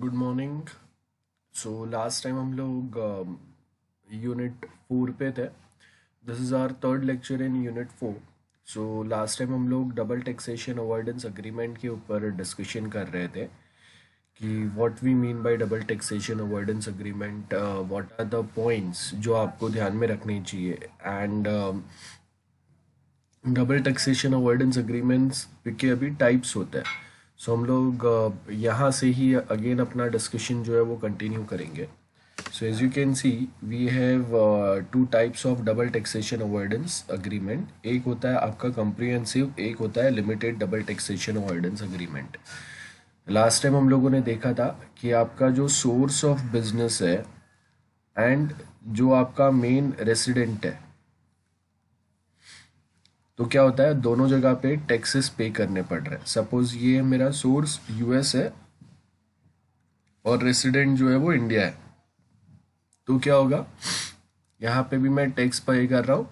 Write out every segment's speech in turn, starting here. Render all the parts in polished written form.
Good morning. So last time हम लोग unit 4 पे थे। This is our third lecture in unit 4। So last time हम लोग डबल टैक्सेशन अवॉइडेंस अग्रीमेंट के ऊपर डिस्कशन कर रहे थे कि what we mean by double taxation avoidance agreement, what are the points जो आपको ध्यान में रखने चाहिए। And double taxation avoidance agreements के अभी टाइप्स होते हैं। सो हम लोग यहाँ से ही अगेन अपना डिस्कशन जो है वो कंटिन्यू करेंगे। So as you can see we have two types of double taxation avoidance agreement. एक होता है आपका कॉम्प्रिहेंसिव, एक होता है limited double taxation avoidance agreement. Last time हम लोगों ने देखा था कि आपका जो सोर्स ऑफ बिजनेस है एंड जो आपका मेन रेसिडेंट है, तो क्या होता है, दोनों जगह पे टैक्सेस पे करने पड़ रहे हैं। सपोज ये मेरा सोर्स यूएस है और रेसिडेंट जो है वो इंडिया है, तो क्या होगा, यहाँ पे भी मैं टैक्स पे कर रहा हूँ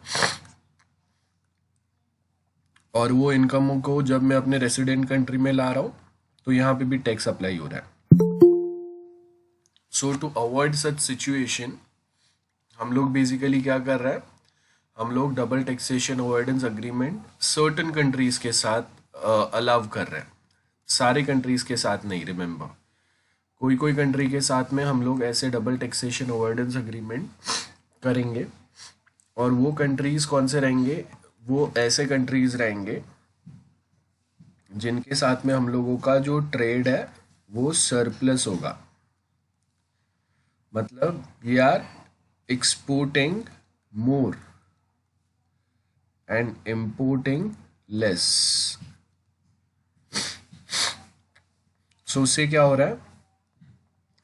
और वो इनकम को जब मैं अपने रेसिडेंट कंट्री में ला रहा हूँ तो यहाँ पे भी टैक्स अप्लाई हो रहा है। So to avoid such situation हम लोग बेसिकली क्या कर रहे हैं, हम लोग double taxation avoidance agreement certain countries के साथ अलाउ कर रहे हैं, सारे कंट्रीज के साथ नहीं। रिमेंबर, कोई कोई कंट्री के साथ में हम लोग ऐसे डबल टैक्सेशन अवॉइडेंस अग्रीमेंट करेंगे। और वो कंट्रीज कौन से रहेंगे, वो ऐसे कंट्रीज रहेंगे जिनके साथ में हम लोगों का जो ट्रेड है वो सरप्लस होगा। मतलब we are exporting more and importing less. So उससे क्या हो रहा है,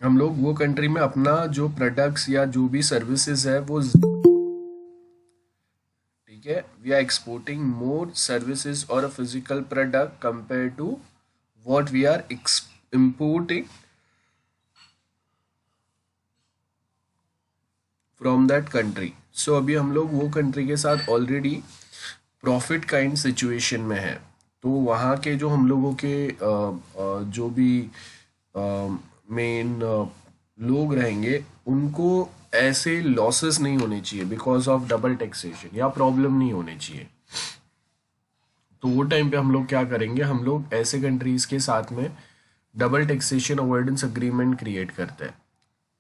हम लोग वो कंट्री में अपना जो प्रोडक्ट्स या जो भी सर्विसेज है वो, ठीक है, we are exporting more services और a physical product compare to what we are importing from that country. So अभी हम लोग वो कंट्री के साथ ऑलरेडी प्रॉफिट काइंड सिचुएशन में है, तो वहाँ के जो हम लोगों के जो भी मेन लोग रहेंगे उनको ऐसे लॉसेस नहीं होने चाहिए बिकॉज ऑफ डबल टैक्सेशन, या प्रॉब्लम नहीं होने चाहिए। तो वो टाइम पे हम लोग क्या करेंगे, हम लोग ऐसे कंट्रीज के साथ में double taxation avoidance agreement create करते हैं।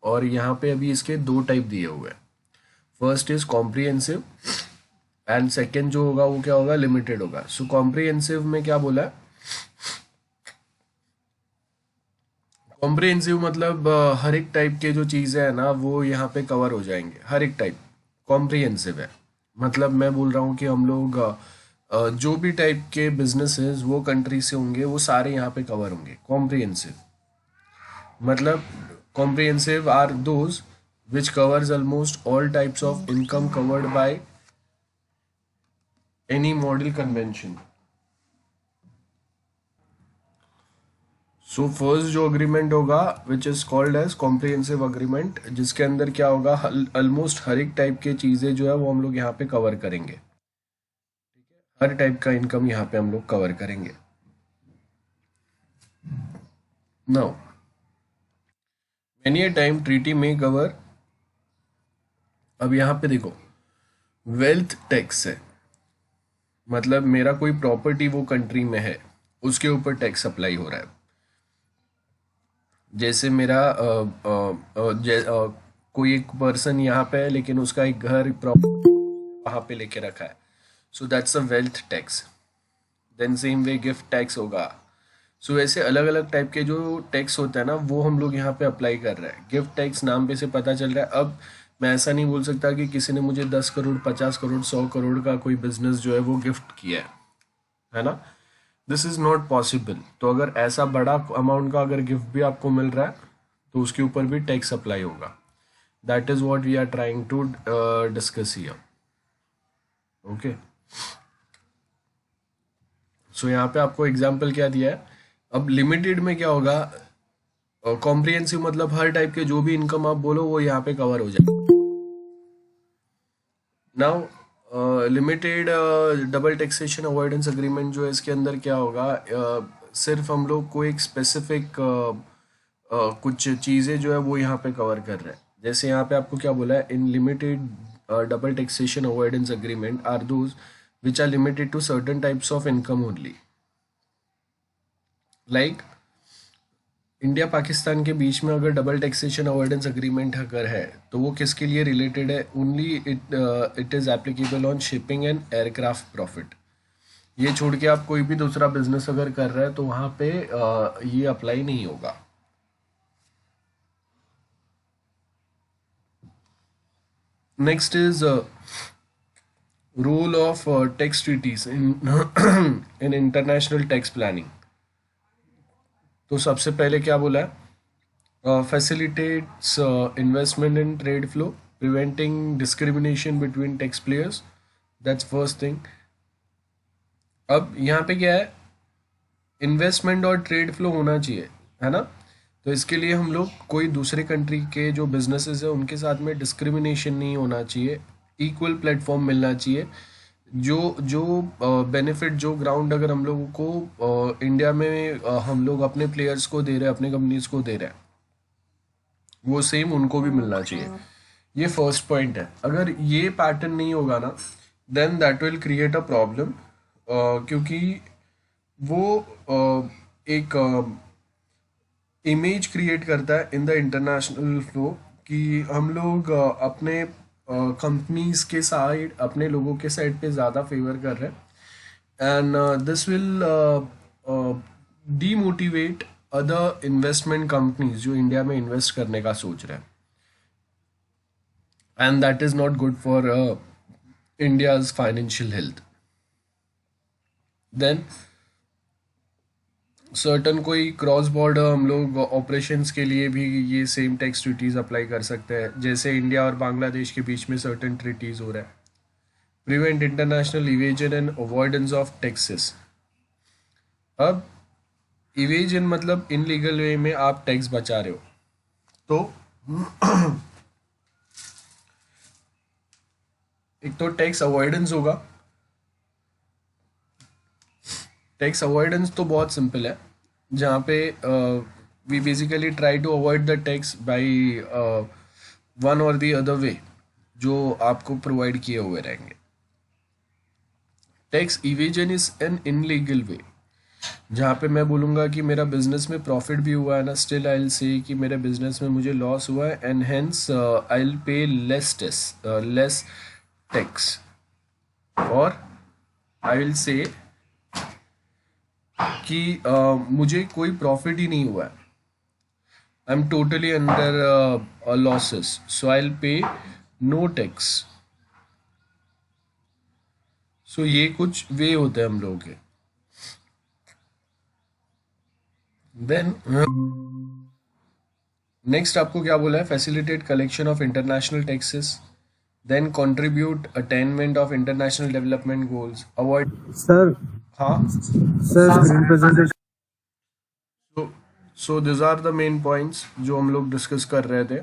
और यहाँ पे अभी इसके दो टाइप दिए हुए हैं। First is comprehensive and second जो होगा वो क्या होगा, लिमिटेड होगा। सो कॉम्प्रिहेंसिव में क्या बोला है, कॉम्प्रिहेंसिव मतलब हर एक टाइप के जो चीज़ें हैं ना वो यहाँ पे कवर हो जाएंगे, हर एक टाइप कॉम्प्रिहेंसिव है। मतलब मैं बोल रहा हूँ कि हम लोग जो भी टाइप के बिजनेसेस वो कंट्री से होंगे वो सारे यहाँ पे कवर होंगे। कॉम्प्रिहेंसिव मतलब comprehensive are those which covers almost all types of income covered by any model convention. So first जो अग्रीमेंट होगा which is called as comprehensive agreement, जिसके अंदर क्या होगा, ऑलमोस्ट हर एक टाइप के चीज़ें जो है वो हम लोग यहाँ पे कवर करेंगे। हर टाइप का इनकम यहाँ पे हम लोग कवर करेंगे। नाउ मेनी ए टाइम ट्रीटी में कवर, अब यहाँ पे देखो वेल्थ टैक्स है, मतलब मेरा कोई प्रॉपर्टी वो कंट्री में है उसके ऊपर टैक्स अप्लाई हो रहा है। जैसे मेरा कोई एक पर्सन यहाँ पे है लेकिन उसका एक घर वहाँ पे लेके रखा है, so that's a wealth tax. Then same way gift tax होगा। सो ऐसे अलग अलग टाइप के जो टैक्स होता है ना वो हम लोग यहाँ पे अप्लाई कर रहे हैं। गिफ्ट टैक्स नाम पे से पता चल रहा है। अब मैं ऐसा नहीं बोल सकता कि किसी ने मुझे 10 करोड़ 50 करोड़ 100 करोड़ का कोई बिजनेस जो है वो गिफ्ट किया है ना, दिस इज नॉट पॉसिबल। तो अगर ऐसा बड़ा अमाउंट का अगर गिफ्ट भी आपको मिल रहा है तो उसके ऊपर भी टैक्स अप्लाई होगा। That is what we are trying to discuss here. Okay, so यहाँ पे आपको एग्जाम्पल क्या दिया है। अब लिमिटेड में क्या होगा, कॉम्प्रिहेंसिव मतलब हर टाइप के जो भी इनकम आप बोलो वो यहाँ पे कवर हो जाए। Now limited double taxation avoidance agreement जो है इसके अंदर क्या होगा, सिर्फ हम लोग को एक स्पेसिफिक कुछ चीज़ें जो है वो यहाँ पे कवर कर रहा है। जैसे यहाँ पे आपको क्या बोला है, in limited double taxation avoidance agreement are those which are limited to certain types of income only. Like India Pakistan के बीच में अगर डबल टैक्सेशन अवॉइडेंस अग्रीमेंट अगर है तो वो किसके लिए रिलेटेड है, only it is applicable on shipping and aircraft profit. ये छोड़ के आप कोई भी दूसरा बिजनेस अगर कर रहे हैं तो वहाँ पे ये अप्लाई नहीं होगा। Next is role of tax treaties in in international tax planning। तो सबसे पहले क्या बोला है, facilitates investment and trade flow, preventing discrimination between tax players, that's first thing। अब यहाँ पे क्या है, इन्वेस्टमेंट और ट्रेड फ्लो होना चाहिए, है ना। तो इसके लिए हम लोग कोई दूसरे कंट्री के जो बिजनेसेस है उनके साथ में डिस्क्रिमिनेशन नहीं होना चाहिए, इक्वल प्लेटफॉर्म मिलना चाहिए। जो जो बेनिफिट जो ग्राउंड अगर हम लोगों को इंडिया में हम लोग अपने प्लेयर्स को दे रहे हैं, अपने कंपनीज को दे रहे हैं, वो सेम उनको भी मिलना चाहिए। ये फर्स्ट पॉइंट है। अगर ये पैटर्न नहीं होगा ना, then that will create a problem, क्योंकि वो एक इमेज क्रिएट करता है इन द इंटरनेशनल फ्लो कि हम लोग अपने कंपनीज के साइड, अपने लोगों के साइड पे ज़्यादा फेवर कर रहे हैं, and this will demotivate other investment companies जो इंडिया में इन्वेस्ट करने का सोच रहे हैं, and that is not good for India's financial health. Then certain कोई क्रॉस बॉर्डर हम लोग ऑपरेशंस के लिए भी ये सेम टैक्स ट्रीटीज अप्लाई कर सकते हैं, जैसे इंडिया और बांग्लादेश के बीच में सर्टन ट्रीटीज हो रहा है। Prevent international evasion and avoidance of taxes. अब इवेजन मतलब इनलीगल वे में आप टैक्स बचा रहे हो, तो एक तो टैक्स अवॉइडेंस होगा। टैक्स अवॉइडेंस तो बहुत सिंपल है, जहाँ पे we basically try to avoid the tax by one or the other way जो आपको प्रोवाइड किए हुए रहेंगे। Tax evasion is an illegal way, जहाँ पे मैं बोलूँगा कि मेरा बिजनेस में प्रॉफिट भी हुआ है ना, स्टिल आई विल से कि मेरे बिजनेस में मुझे लॉस हुआ है, एंड हेंस आई विल पे लेस टैक्स, और आई विल से कि मुझे कोई प्रॉफिट ही नहीं हुआ है, I am totally under losses, so I will pay no tax. So ये कुछ वे होते हैं हम लोगों के। देन नेक्स्ट आपको क्या बोला है, facilitate collection of international taxes, then contribute attainment of international development goals, avoid. Sir हाँ, sir screen presentation. So this are the main points जो हम लोग डिस्कस कर रहे थे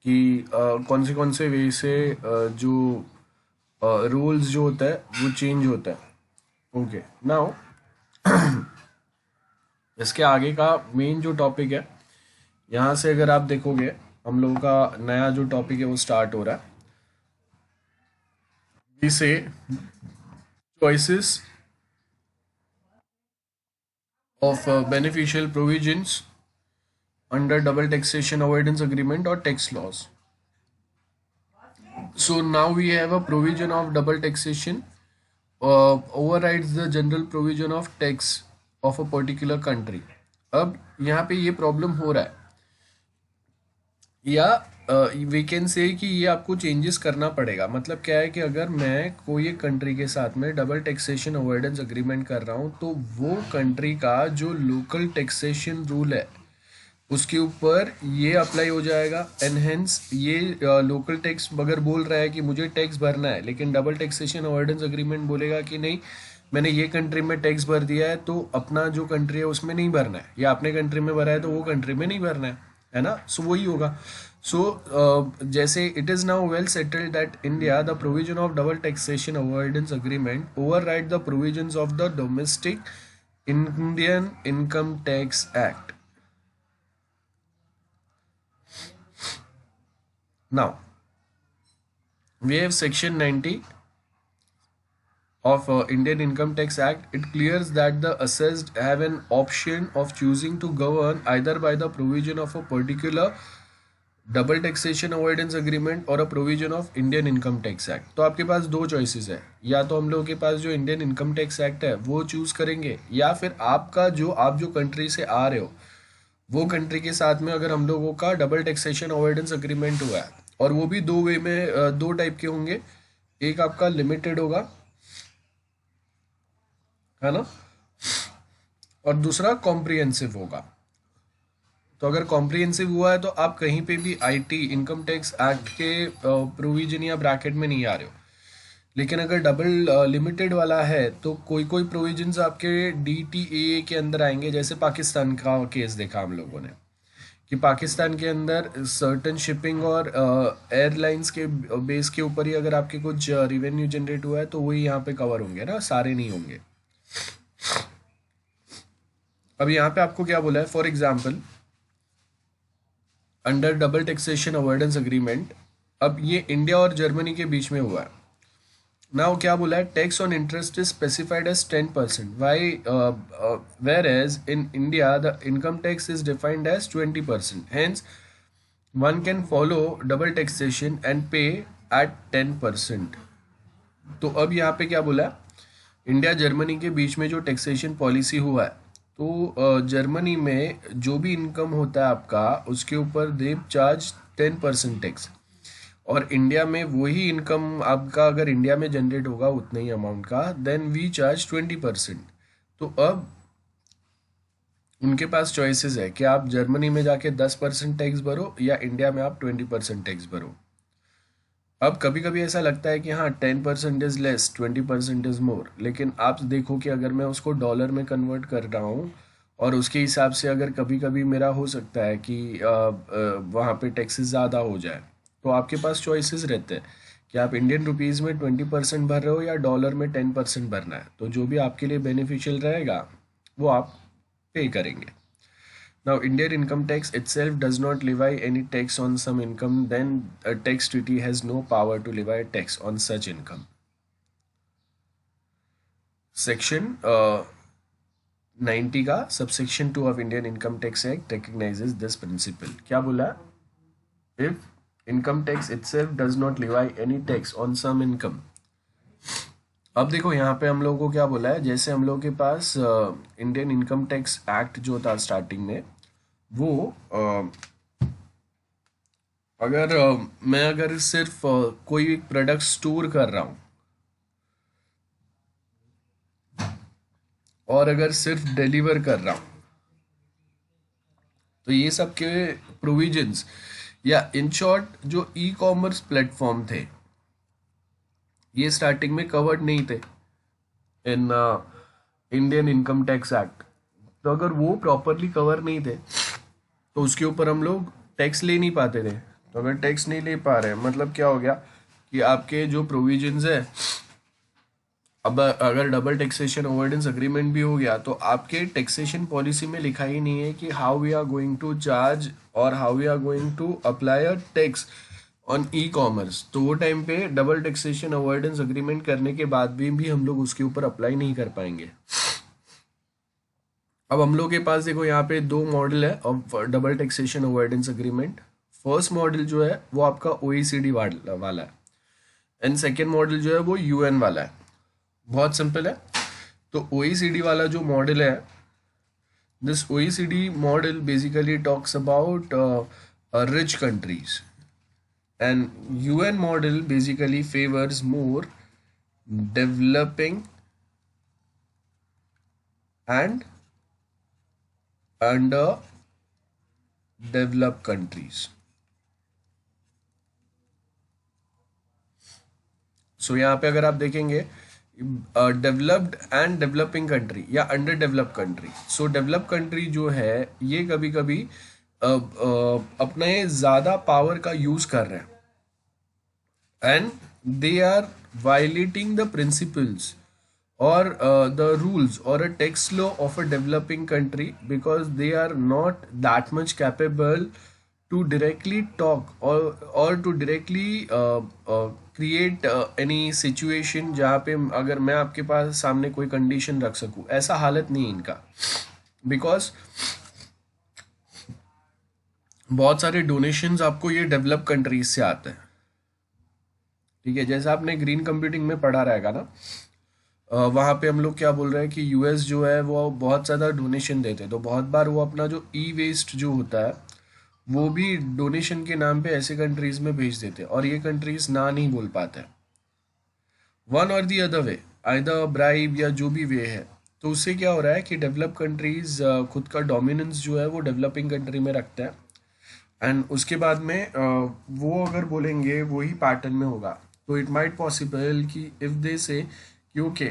कि कौन से वे से जो रूल्स जो होता है वो चेंज होता है। ओके, नाउ इसके आगे का मेन जो टॉपिक है, यहाँ से अगर आप देखोगे हम लोगों का नया जो टॉपिक है वो स्टार्ट हो रहा है। इसे choices of beneficial provisions under double taxation avoidance agreement or tax laws. So now we have a provision of double taxation overrides the general provision of tax of a particular country। अब यहाँ पे ये problem हो रहा है, या we can say कि ये आपको चेंजेस करना पड़ेगा। मतलब क्या है कि अगर मैं कोई एक कंट्री के साथ में डबल टैक्सेशन अवॉइडेंस अग्रीमेंट कर रहा हूँ, तो वो कंट्री का जो लोकल टैक्सेशन रूल है उसके ऊपर ये अप्लाई हो जाएगा, एंड हेंस ये लोकल टैक्स अगर बोल रहा है कि मुझे टैक्स भरना है, लेकिन डबल टैक्सेशन अवॉइडेंस अग्रीमेंट बोलेगा कि नहीं, मैंने ये कंट्री में टैक्स भर दिया है तो अपना जो कंट्री है उसमें नहीं भरना है, या अपने कंट्री में भरा है तो वो कंट्री में नहीं भरना है ना। सो वही होगा। सो जैसे it is now well settled that India the provision of double taxation avoidance agreement override the provisions of the domestic Indian income tax act. Now we have section 90 of Indian Income Tax Act. It clears that the assessed have an option of choosing to govern either by the provision of a particular double taxation avoidance agreement और a provision of Indian income tax act. तो आपके पास दो choices है, या तो हम लोगों के पास जो इंडियन इनकम टैक्स एक्ट है वो चूज करेंगे, या फिर आपका जो आप जो कंट्री से आ रहे हो वो कंट्री के साथ में अगर हम लोगों का डबल टैक्सेशन अवॉइडेंस अग्रीमेंट हुआ है, और वो भी दो वे में, दो टाइप के होंगे. एक आपका लिमिटेड होगा, है ना, और दूसरा कॉम्प्रिहेंसिव होगा. तो अगर कॉम्प्रिहेंसिव हुआ है तो आप कहीं पे भी आईटी इनकम टैक्स एक्ट के प्रोविजन या ब्रैकेट में नहीं आ रहे हो. लेकिन अगर डबल लिमिटेड वाला है तो कोई कोई प्रोविजंस आपके डीटीए के अंदर आएंगे. जैसे पाकिस्तान का केस देखा हम लोगों ने कि पाकिस्तान के अंदर सर्टन शिपिंग और एयरलाइंस के बेस के ऊपर ही अगर आपके कुछ रिवेन्यू जनरेट हुआ है तो वही यहाँ पे कवर होंगे ना, सारे नहीं होंगे. अब यहाँ पे आपको क्या बोला है, for example under double taxation avoidance agreement, अब ये इंडिया और जर्मनी के बीच में हुआ है. नाउ क्या बोला है, tax on interest is specified as 10%, why whereas in India the income tax is defined as 20%. Hence one can follow double taxation and pay at 10%. तो अब यहाँ पे क्या बोला है, इंडिया जर्मनी के बीच में जो टैक्सेशन पॉलिसी हुआ है, तो जर्मनी में जो भी इनकम होता है आपका उसके ऊपर दे चार्ज 10% टैक्स, और इंडिया में वही इनकम आपका अगर इंडिया में जनरेट होगा उतने ही अमाउंट का, देन वी चार्ज 20%. तो अब उनके पास चॉइसेस है कि आप जर्मनी में जाके 10% टैक्स भरो या इंडिया में आप 20% टैक्स भरो. अब कभी कभी ऐसा लगता है कि हाँ 10% इज लेस, 20% इज मोर, लेकिन आप देखो कि अगर मैं उसको डॉलर में कन्वर्ट कर रहा हूँ और उसके हिसाब से अगर कभी कभी मेरा हो सकता है कि वहाँ पे टैक्सेस ज़्यादा हो जाए, तो आपके पास चॉइसेस रहते हैं कि आप इंडियन रुपीज़ में 20% भर रहे हो या डॉलर में 10% भरना है. तो जो भी आपके लिए बेनिफिशियल रहेगा वो आप पे करेंगे. Now, Indian income tax itself does not levy any tax on some income, then a tax treaty has no power to levy tax on such income. Section 90 का subsection 2 of Indian Income Tax Act recognizes this principle. क्या बोला? If income tax itself does not levy any tax on some income. अब देखो यहाँ पे हम लोगों को क्या बोला है, जैसे हम लोगों के पास इंडियन इनकम टैक्स एक्ट जो था स्टार्टिंग में, वो मैं अगर सिर्फ कोई एक प्रोडक्ट स्टोर कर रहा हूँ और अगर सिर्फ डिलीवर कर रहा हूँ, तो ये सब के प्रोविजंस, या इन शॉर्ट जो ई कॉमर्स प्लेटफॉर्म थे ये स्टार्टिंग में कवर्ड नहीं थे in Indian income tax act. तो अगर वो प्रॉपरली कवर नहीं थे तो उसके ऊपर हम लोग टैक्स ले नहीं पाते थे. तो अगर टैक्स नहीं ले पा रहे मतलब क्या हो गया कि आपके जो प्रोविजंस है, अब अगर डबल टैक्सेशन अवॉइडेंस अग्रीमेंट भी हो गया तो आपके टैक्सेशन पॉलिसी में लिखा ही नहीं है कि how we are going to charge और how we are going to apply a tax on e commerce. तो वो टाइम पे डबल टैक्सेशन अवॉइडेंस अग्रीमेंट करने के बाद भी हम लोग उसके ऊपर अप्लाई नहीं कर पाएंगे. अब हम लोग के पास देखो यहाँ पे दो मॉडल है of double taxation avoidance agreement. First model जो है वो आपका OECD वाला है, एंड सेकेंड मॉडल जो है वो UN वाला है. बहुत सिंपल है. तो OECD वाला जो मॉडल है, this OECD model basically talks about rich countries, and UN model basically favors more developing and underdeveloped countries. So यहाँ पे अगर आप देखेंगे डेवलप्ड एंड डेवलपिंग कंट्री या अंडर डेवलप्ड कंट्री. सो डेवलप्ड कंट्री जो है ये कभी कभी अपने ज़्यादा पावर का यूज़ कर रहे हैं and they are violating the principles or the rules or a tax law of a developing country because they are not that much capable to directly talk or to directly create any situation जहाँ पे अगर मैं आपके पास सामने कोई condition रख सकूँ, ऐसा हालत नहीं है इनका, बिकॉज बहुत सारे डोनेशंस आपको ये डेवलप कंट्रीज से आते हैं। ठीक है, जैसे आपने ग्रीन कंप्यूटिंग में पढ़ा रहेगा ना, वहाँ पे हम लोग क्या बोल रहे हैं कि यूएस जो है वो बहुत ज़्यादा डोनेशन देते हैं, तो बहुत बार वो अपना जो ई वेस्ट जो होता है वो भी डोनेशन के नाम पे ऐसे कंट्रीज में भेज देते हैं, और ये कंट्रीज ना नहीं बोल पाते, one or the other way, either bribe या जो भी वे है। तो उससे क्या हो रहा है कि डेवलप कंट्रीज खुद का डोमिनेंस जो है वो डेवलपिंग कंट्री में रखते हैं, एंड उसके बाद में वो अगर बोलेंगे वही पैटर्न में होगा। तो इट माइट पॉसिबल कि इफ़ दे से कि ओके,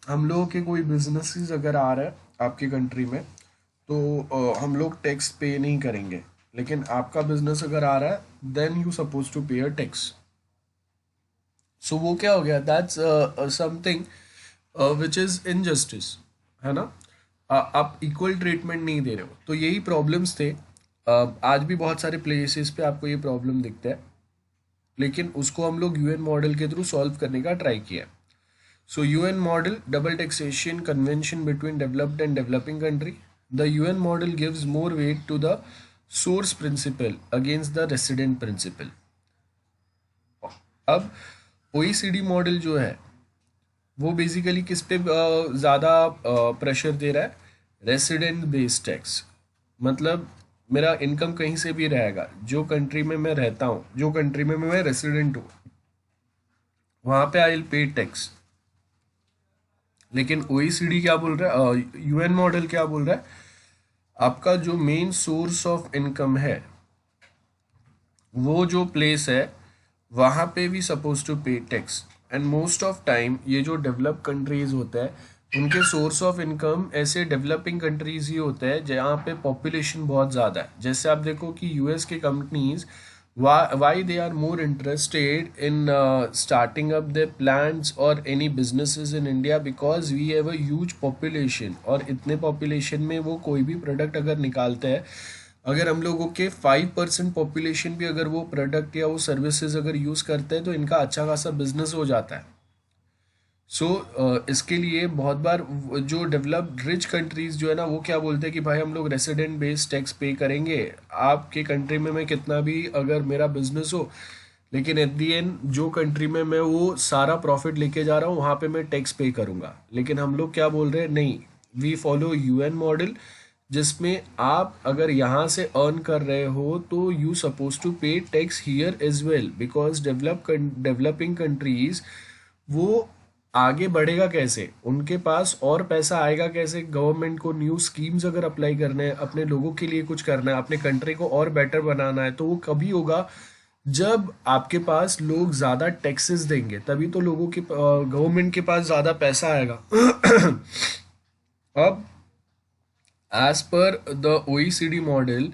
हम लोगों के कोई बिजनेसेस अगर आ रहा है आपकी कंट्री में, तो हम लोग टैक्स पे नहीं करेंगे, लेकिन आपका बिजनेस अगर आ रहा है देन यू सपोज टू पे अ टैक्स। सो वो क्या हो गया, that's something which is injustice, है ना। आप इक्वल ट्रीटमेंट नहीं दे रहे हो, तो यही प्रॉब्लम्स थे। आज भी बहुत सारे प्लेसेस पे आपको ये प्रॉब्लम दिखता है, लेकिन उसको हम लोग यूएन मॉडल के थ्रू सॉल्व करने का ट्राई किया। So UN model, double taxation convention between developed and developing country. The UN model gives more weight to the source principle against the resident principle. अब ओईसीडी मॉडल जो है वो basically किस पे ज़्यादा प्रेशर दे रहा है, रेसिडेंट बेस्ड टैक्स। मतलब मेरा इनकम कहीं से भी रहेगा, जो कंट्री में मैं रहता हूँ, जो कंट्री में मैं रेसिडेंट हूँ, वहाँ पे आई विल पे टैक्स। लेकिन ओईसीडी क्या बोल रहा है, यूएन मॉडल क्या बोल रहा है, आपका जो मेन सोर्स ऑफ इनकम है वो जो प्लेस है वहाँ पे भी suppose to pay tax. And most of time ये जो डेवलप कंट्रीज होते हैं उनके सोर्स ऑफ इनकम ऐसे डेवलपिंग कंट्रीज ही होते हैं जहाँ पे पॉपुलेशन बहुत ज़्यादा है। जैसे आप देखो कि यूएस के companies why they are more interested in starting up the plants और any businesses in India, because we have a huge population, और इतने पॉपुलेशन में वो कोई भी प्रोडक्ट अगर निकालते हैं, अगर हम लोगों के 5% पॉपुलेशन भी अगर वो प्रोडक्ट या वो सर्विसेज अगर यूज़ करते हैं तो इनका अच्छा खासा बिजनेस हो जाता है। सो इसके लिए बहुत बार जो डेवलप्ड रिच कंट्रीज जो है ना, वो क्या बोलते हैं कि भाई हम लोग रेसिडेंट बेस्ड टैक्स पे करेंगे, आपके कंट्री में मैं कितना भी अगर मेरा बिजनेस हो, लेकिन एट दी एंड जो कंट्री में मैं वो सारा प्रॉफिट लेके जा रहा हूँ वहाँ पे मैं टैक्स पे करूँगा। लेकिन हम लोग क्या बोल रहे हैं, नहीं, वी फॉलो यूएन मॉडल, जिसमें आप अगर यहाँ से अर्न कर रहे हो तो you suppose to pay tax here as well, because developing countries वो आगे बढ़ेगा कैसे, उनके पास और पैसा आएगा कैसे, गवर्नमेंट को न्यू स्कीम्स अगर अप्लाई करने हैं, अपने लोगों के लिए कुछ करना है, अपने कंट्री को और बेटर बनाना है, तो वो कभी होगा जब आपके पास लोग ज़्यादा टैक्सेस देंगे, तभी तो लोगों के गवर्नमेंट के पास ज़्यादा पैसा आएगा। अब as per the OECD model,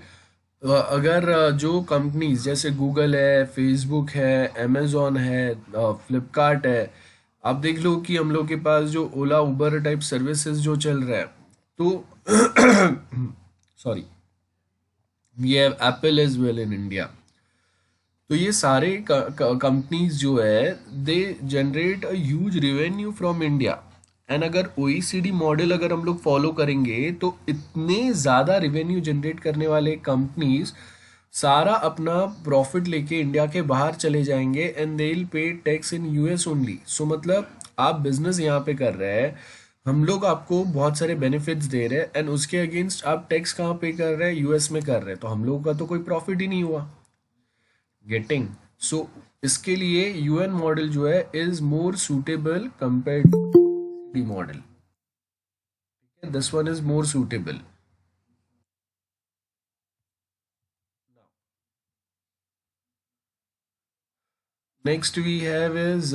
अगर जो कंपनीज जैसे गूगल है, फेसबुक है, अमेजोन है, फ्लिपकार्ट है, आप देख लो कि हम लोग के पास जो ओला उबर टाइप सर्विसेज जो चल रहा है, तो sorry, we have Apple as well in India. तो ये सारे कंपनीज जो है they generate a huge revenue from India, and अगर ओईसीडी मॉडल अगर हम लोग फॉलो करेंगे तो इतने ज़्यादा रेवेन्यू जनरेट करने वाले कंपनीज सारा अपना प्रॉफिट लेके इंडिया के बाहर चले जाएंगे and they will pay tax in US only. So मतलब आप बिजनेस यहाँ पे कर रहे हैं, हम लोग आपको बहुत सारे बेनिफिट्स दे रहे हैं, एंड उसके अगेंस्ट आप टैक्स कहाँ पे कर रहे हैं, यूएस में कर रहे हैं, तो हम लोगों का तो कोई प्रॉफिट ही नहीं हुआ। गेटिंग? सो इसके लिए यूएन मॉडल जो है is more suitable compare to the model. This one is more suitable. Next we have is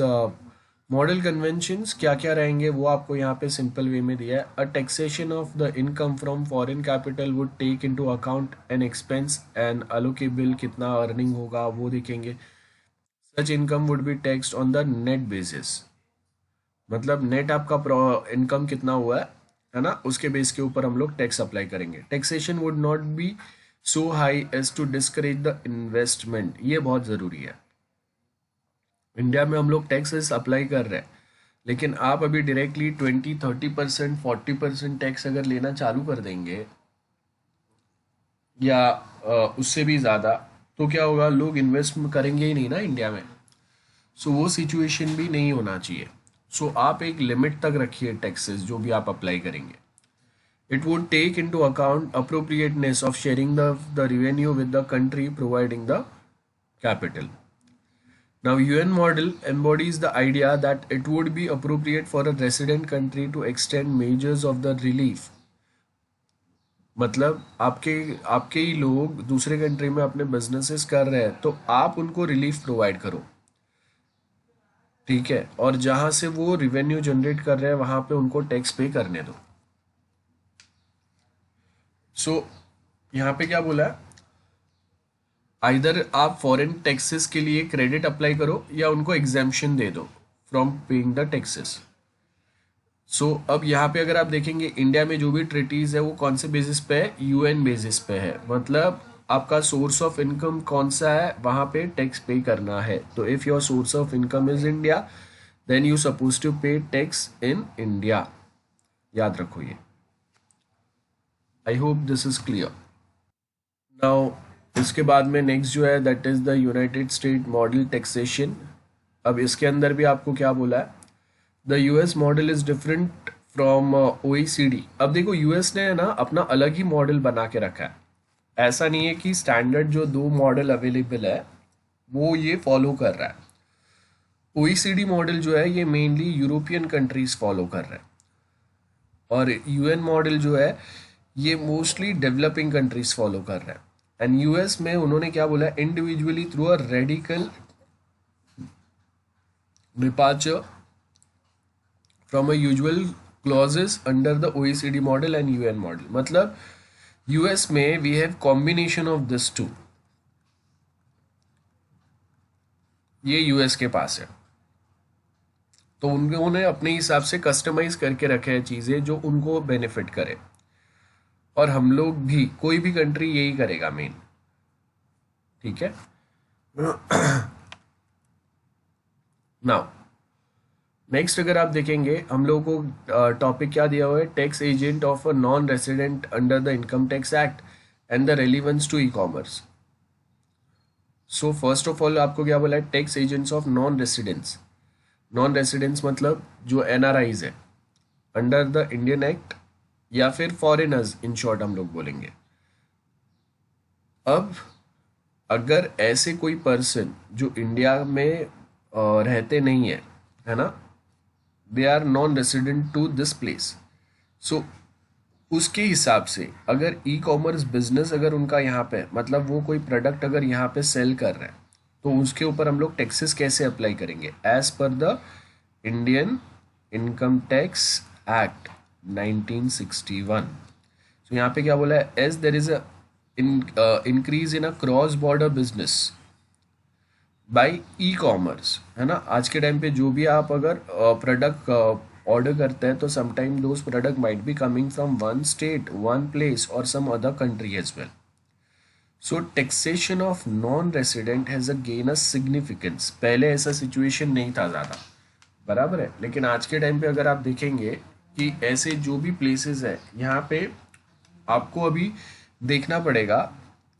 model conventions. क्या क्या रहेंगे वो आपको यहाँ पे सिंपल वे में दिया है। A taxation of the income from foreign capital would take into account an expense and allocable, कितना अर्निंग होगा वो देखेंगे। Such income would be taxed on the net basis, मतलब नेट आपका इनकम कितना हुआ है ना, उसके बेस के ऊपर हम लोग टैक्स अप्लाई करेंगे। Taxation would not be so high as to discourage the investment. ये बहुत ज़रूरी है। इंडिया में हम लोग टैक्सेस अप्लाई कर रहे हैं, लेकिन आप अभी डायरेक्टली 20-30%, 40% टैक्स अगर लेना चालू कर देंगे या उससे भी ज़्यादा, तो क्या होगा, लोग इन्वेस्ट करेंगे ही नहीं ना इंडिया में। सो वो सिचुएशन भी नहीं होना चाहिए। सो आप एक लिमिट तक रखिए टैक्सेस जो भी आप अप्लाई करेंगे। It would take into account appropriateness of sharing the revenue with the country providing the capital. Now, UN model embodies the idea that it would be appropriate for a resident country to extend measures of the relief. मतलब आपके आपके ही लोग दूसरे country में अपने businesses कर रहे हैं, तो आप उनको रिलीफ प्रोवाइड करो, ठीक है, और जहां से वो रिवेन्यू जनरेट कर रहे हैं वहां पे उनको टैक्स पे करने दो। सो यहाँ पे क्या बोला है, आइदर आप फॉरेन टैक्सेस के लिए क्रेडिट अप्लाई करो या उनको एग्जेम्पशन दे दो फ्रॉम पेइंग द टैक्सेस। सो अब यहाँ पे अगर आप देखेंगे इंडिया में जो भी ट्रीटीज है वो कौन से बेसिस पे है, यूएन बेसिस पे है। मतलब आपका सोर्स ऑफ इनकम कौन सा है, वहां पे टैक्स पे करना है। तो if your source of income is India, then you suppose to pay tax in India. याद रखो ये। I hope this is clear. Now इसके बाद में नेक्स्ट जो है that is the United State model taxation. अब इसके अंदर भी आपको क्या बोला है, the US model is different from OECD. अब देखो यूएस ने ना अपना अलग ही मॉडल बना के रखा है। ऐसा नहीं है कि स्टैंडर्ड जो दो मॉडल अवेलेबल है वो ये फॉलो कर रहा है। ओईसीडी मॉडल जो है ये मेनली यूरोपियन कंट्रीज फॉलो कर रहे हैं, और यूएन मॉडल जो है ये मोस्टली डेवलपिंग कंट्रीज फॉलो कर रहे हैं। एंड यूएस में उन्होंने क्या बोला है, individually through a radical departure from a usual clauses under the OECD model and UN model. मतलब यूएस में we have combination of this two. ये यूएस के पास है, तो उन्होंने अपने हिसाब से कस्टमाइज करके रखे हैं चीजें जो उनको बेनिफिट करे, और हम लोग भी, कोई भी कंट्री यही करेगा मेन, ठीक है। नाउ नेक्स्ट अगर आप देखेंगे हम लोगों को टॉपिक क्या दिया हुआ है, tax agent of a non resident under the income tax act and the relevance to e commerce. So first of all आपको क्या बोला है, tax agents of non residents. Non residents मतलब जो एनआरआईज है अंडर द इंडियन एक्ट, या फिर foreigners in short हम लोग बोलेंगे। अब अगर ऐसे कोई पर्सन जो इंडिया में रहते नहीं है ना, they are non resident to this place, so उसके हिसाब से अगर ई कॉमर्स बिजनेस अगर उनका यहाँ पे, मतलब वो कोई प्रोडक्ट अगर यहाँ पे सेल कर रहे हैं, तो उसके ऊपर हम लोग टैक्सेस कैसे अप्लाई करेंगे, as per the Indian income tax act 1961। तो यहाँ पे क्या बोला है, as there is a increase in a cross border business by e commerce, है ना। आज के टाइम पे जो भी आप अगर प्रोडक्ट ऑर्डर करते हैं, तो sometime those product might be coming from one state, one place और some other country as well. So taxation of non resident has a gain a significance. पहले ऐसा सिचुएशन नहीं था ज़्यादा, बराबर है, लेकिन आज के टाइम पे अगर आप देखेंगे कि ऐसे जो भी प्लेसेस है यहाँ पे आपको अभी देखना पड़ेगा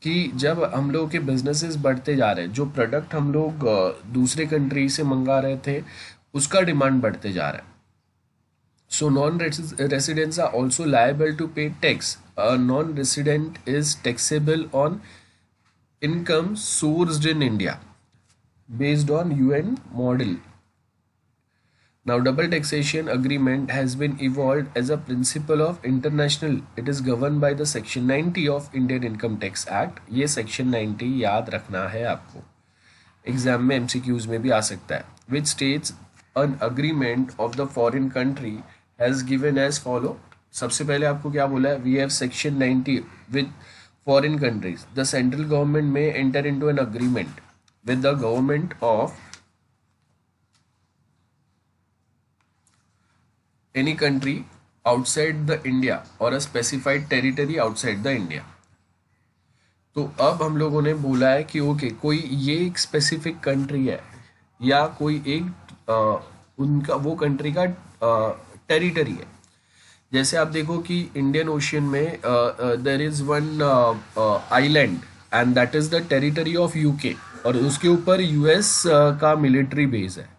कि जब हम लोग के बिजनेसेस बढ़ते जा रहे हैं, जो प्रोडक्ट हम लोग दूसरे कंट्री से मंगा रहे थे उसका डिमांड बढ़ते जा रहा है। So non residents are also liable to pay tax. A non-resident is taxable on income sourced in India based on UN model. Now, double taxation agreement has been evolved as a principle of international. It is governed by the section 90 of Indian Income Tax Act. ये section 90 याद रखना है आपको, exam में MCQs में भी आ सकता है। Which states an agreement of the foreign country has given as follow. सबसे पहले आपको क्या बोला है, we have section 90 with foreign countries. The central government may enter into an agreement with the government of any country outside the India or a specified territory outside the India. तो अब हम लोगों ने बोला है कि ओके कोई ये एक स्पेसिफिक कंट्री है या कोई एक उनका वो कंट्री का टेरिटरी है। जैसे आप देखो कि इंडियन ओशियन में there is one island and that is the territory of UK, और उसके ऊपर यूएस का मिलिट्री बेस है।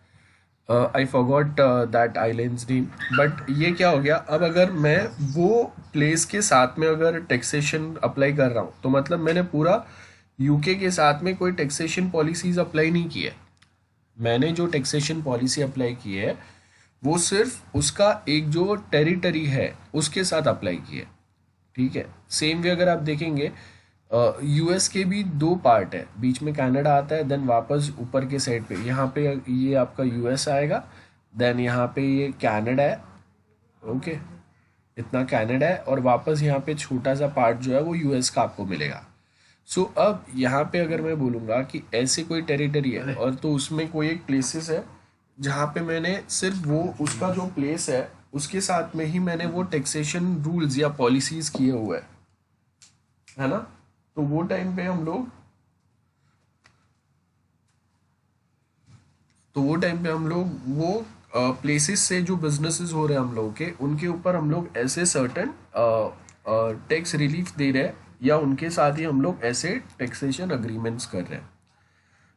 I forgot that islands name, but ये क्या हो गया, अब अगर मैं वो प्लेस के साथ में अगर टैक्सेशन अप्लाई कर रहा हूँ तो मतलब मैंने पूरा यूके के साथ में कोई टैक्सेशन पॉलिसीज अप्लाई नहीं की है। मैंने जो टैक्सेशन पॉलिसी अप्लाई की है वो सिर्फ उसका एक जो टेरिटरी है उसके साथ अप्लाई की है। ठीक है, सेम वे अगर आप देखेंगे यूएस के भी दो पार्ट है, बीच में कनाडा आता है, देन वापस ऊपर के साइड पे यहाँ पे ये आपका यूएस आएगा, देन यहाँ पे ये कनाडा है। ओके, इतना कनाडा है और वापस यहाँ पे छोटा सा पार्ट जो है वो यूएस का आपको मिलेगा। सो अब यहाँ पे अगर मैं बोलूँगा कि ऐसे कोई टेरिटरी है और तो उसमें कोई एक प्लेसेस है जहाँ पे मैंने सिर्फ वो उसका जो प्लेस है उसके साथ में ही मैंने वो टैक्सेशन रूल्स या पॉलिसीज किए हुए हैं, है ना। तो वो टाइम पे हम लोग वो प्लेसेस से जो बिजनेसेस हो रहे हैं हम लोग के उनके ऊपर हम लोग ऐसे सर्टन टैक्स रिलीफ दे रहे हैं या उनके साथ ही हम लोग ऐसे टैक्सेशन अग्रीमेंट्स कर रहे हैं।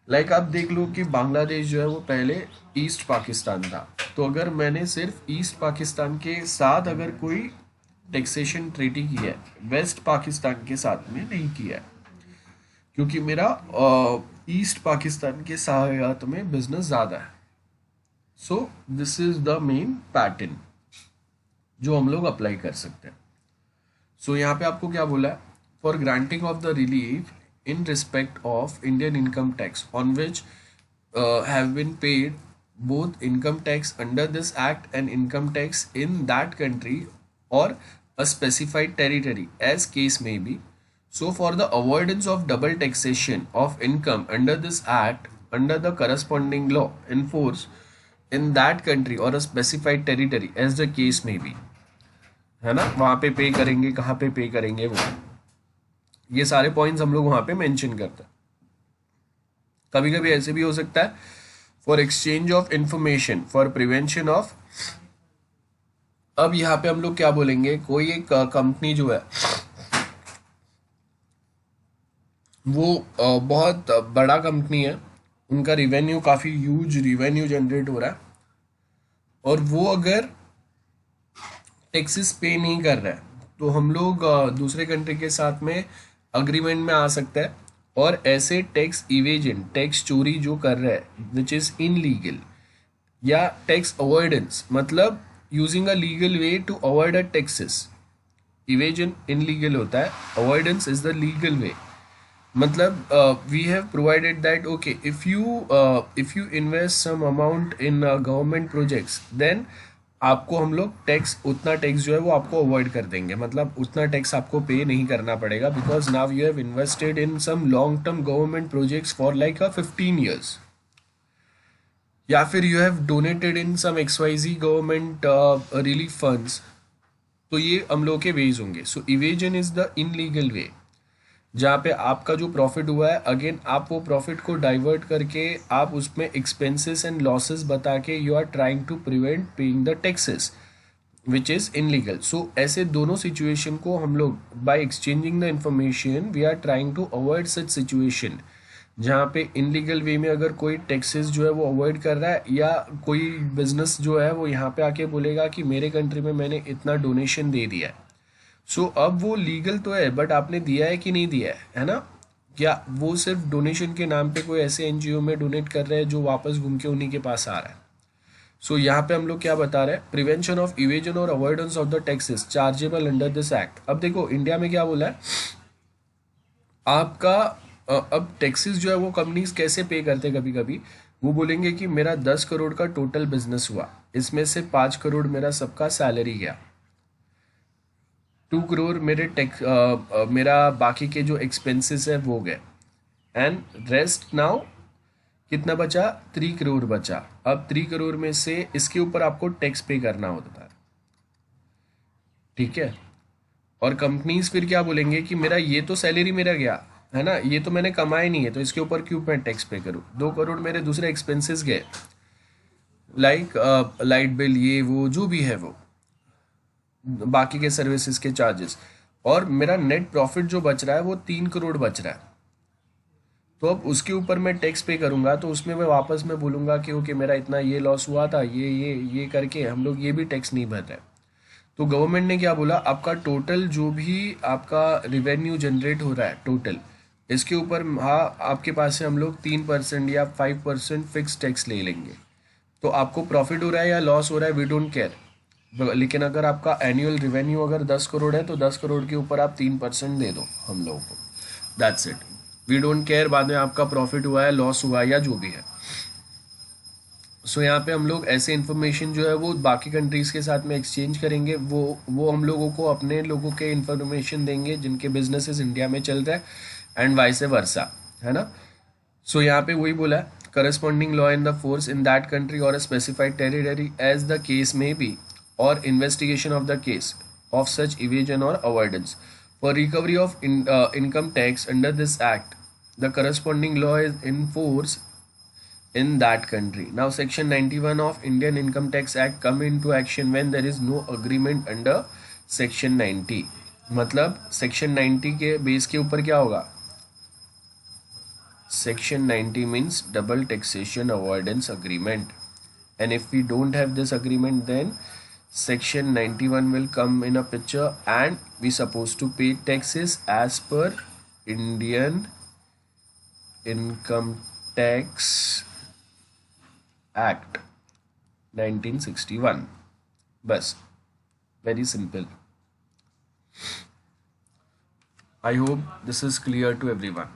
लाइक आप देख लो कि बांग्लादेश जो है वो पहले ईस्ट पाकिस्तान था, तो अगर मैंने सिर्फ ईस्ट पाकिस्तान के साथ अगर कोई टैक्सेशन ट्रीटी की है, वेस्ट पाकिस्तान के साथ में नहीं किया है, क्योंकि मेरा ईस्ट पाकिस्तान के साथ में बिजनेस ज़्यादा है। So this is the main pattern जो हम लोग अप्लाई कर सकते हैं। सो यहाँ पे आपको क्या बोला है, for granting of the relief in respect of Indian income tax on which have been paid both income tax under this act and income tax in that country or a specified territory as case may be. So for the avoidance of double taxation of income under this act under the corresponding law in force in that country or a specified territory as the case may be, है ना, वहाँ पे पे करेंगे, कहाँ पे पे करेंगे, वो ये सारे पॉइंट्स हम लोग वहां पे मेंशन करते हैं। कभी कभी ऐसे भी हो सकता है for exchange of information for prevention of. अब यहाँ पे हम लोग क्या बोलेंगे, कोई एक कंपनी जो है वो बहुत बड़ा कंपनी है, उनका रिवेन्यू काफ़ी ह्यूज रिवेन्यू जनरेट हो रहा है और वो अगर टैक्सेस पे नहीं कर रहा है तो हम लोग दूसरे कंट्री के साथ में अग्रीमेंट में आ सकता है और ऐसे टैक्स इवेजन, टैक्स चोरी जो कर रहा है विच इज़ इनलीगल, या टैक्स अवॉइडेंस मतलब using a legal way to avoid a taxes. Evasion illegal होता है, avoidance is the legal way. मतलब we have provided that okay if you invest some amount in government projects then आपको हम लोग tax, उतना tax जो है वो आपको अवॉइड कर देंगे, मतलब उतना टैक्स आपको पे नहीं करना पड़ेगा because now you have invested in some long term government projects for like 15 years, या फिर you have donated in some XYZ government relief funds. तो ये हम लोग के वेज होंगे। So evasion is the illegal way जहाँ पे आपका जो प्रॉफिट हुआ है अगेन आप वो प्रॉफिट को डाइवर्ट करके आप उसमें एक्सपेंसेस एंड लॉसेस बता के you are trying to prevent paying the taxes which is illegal. So ऐसे दोनों सिचुएशन को हम लोग by exchanging the information we are trying to avoid such situation जहाँ पे इनलीगल वे में अगर कोई टैक्सेस जो है वो अवॉइड कर रहा है या कोई बिजनेस जो है वो यहाँ पे आके बोलेगा कि मेरे कंट्री में मैंने इतना डोनेशन दे दिया है। सो अब वो लीगल तो है बट आपने दिया है कि नहीं दिया है ना, क्या वो सिर्फ डोनेशन के नाम पे कोई ऐसे NGO में डोनेट कर रहे हैं जो वापस घूम के उन्हीं के पास आ रहा है। सो यहाँ पे हम लोग क्या बता रहे हैं, prevention of evasion or avoidance of the taxes chargeable under this act. अब देखो इंडिया में क्या बोला है आपका, अब टैक्सेस जो है वो कंपनीज कैसे पे करते हैं, कभी कभी वो बोलेंगे कि मेरा 10 करोड़ का टोटल बिजनेस हुआ, इसमें से 5 करोड़ मेरा सबका सैलरी गया, 2 करोड़ मेरे टैक्स मेरा बाकी के जो एक्सपेंसेस है वो गए, एंड रेस्ट नाउ कितना बचा, 3 करोड़ बचा। अब 3 करोड़ में से इसके ऊपर आपको टैक्स पे करना होता है, ठीक है। और कंपनीज फिर क्या बोलेंगे कि मेरा ये तो सैलरी मेरा गया है ना, ये तो मैंने कमाए नहीं है, तो इसके ऊपर क्यों मैं टैक्स पे करूँ। 2 करोड़ मेरे दूसरे एक्सपेंसेस गए, लाइक लाइट बिल, ये वो जो भी है वो बाकी के सर्विसेज के चार्जेस, और मेरा नेट प्रॉफिट जो बच रहा है वो 3 करोड़ बच रहा है। तो अब उसके ऊपर मैं टैक्स पे करूंगा, तो उसमें मैं वापस मैं बोलूंगा कि ओके मेरा इतना ये लॉस हुआ था, ये करके हम लोग ये भी टैक्स नहीं भर रहे। तो गवर्नमेंट ने क्या बोला, आपका टोटल जो भी आपका रिवेन्यू जनरेट हो रहा है टोटल, इसके ऊपर हाँ आपके पास से हम लोग 3% या 5% फिक्स टैक्स ले लेंगे। तो आपको प्रॉफिट हो रहा है या लॉस हो रहा है, वी डोंट केयर, लेकिन अगर आपका एनुअल रिवेन्यू अगर 10 करोड़ है, तो 10 करोड़ के ऊपर आप 3% दे दो हम लोगों को, that's it. We don't care बाद में आपका प्रॉफिट हुआ है, लॉस हुआ है, या जो भी है। सो यहाँ पे हम लोग ऐसे इन्फॉर्मेशन जो है वो बाकी कंट्रीज़ के साथ में एक्सचेंज करेंगे, वो हम लोगों को अपने लोगों के इन्फॉर्मेशन देंगे जिनके बिजनेसेस इंडिया में चल रहा है, एंड वाइस वर्सा, है ना। सो यहाँ पे वही बोला है, corresponding law in the force in that country or specified territory as the case में be, or investigation of the case of such evasion or avoidance for recovery of income tax under this act, the corresponding law is in force in that country. Now section 91 of Indian Income Tax Act come into action when there is no agreement under section 90। मतलब section 90 के base के ऊपर क्या होगा, section 90 means double taxation avoidance agreement, and if we don't have this agreement then section 91 will come in a picture and we supposed to pay taxes as per Indian Income Tax Act 1961। बस, very simple। I hope this is clear to everyone।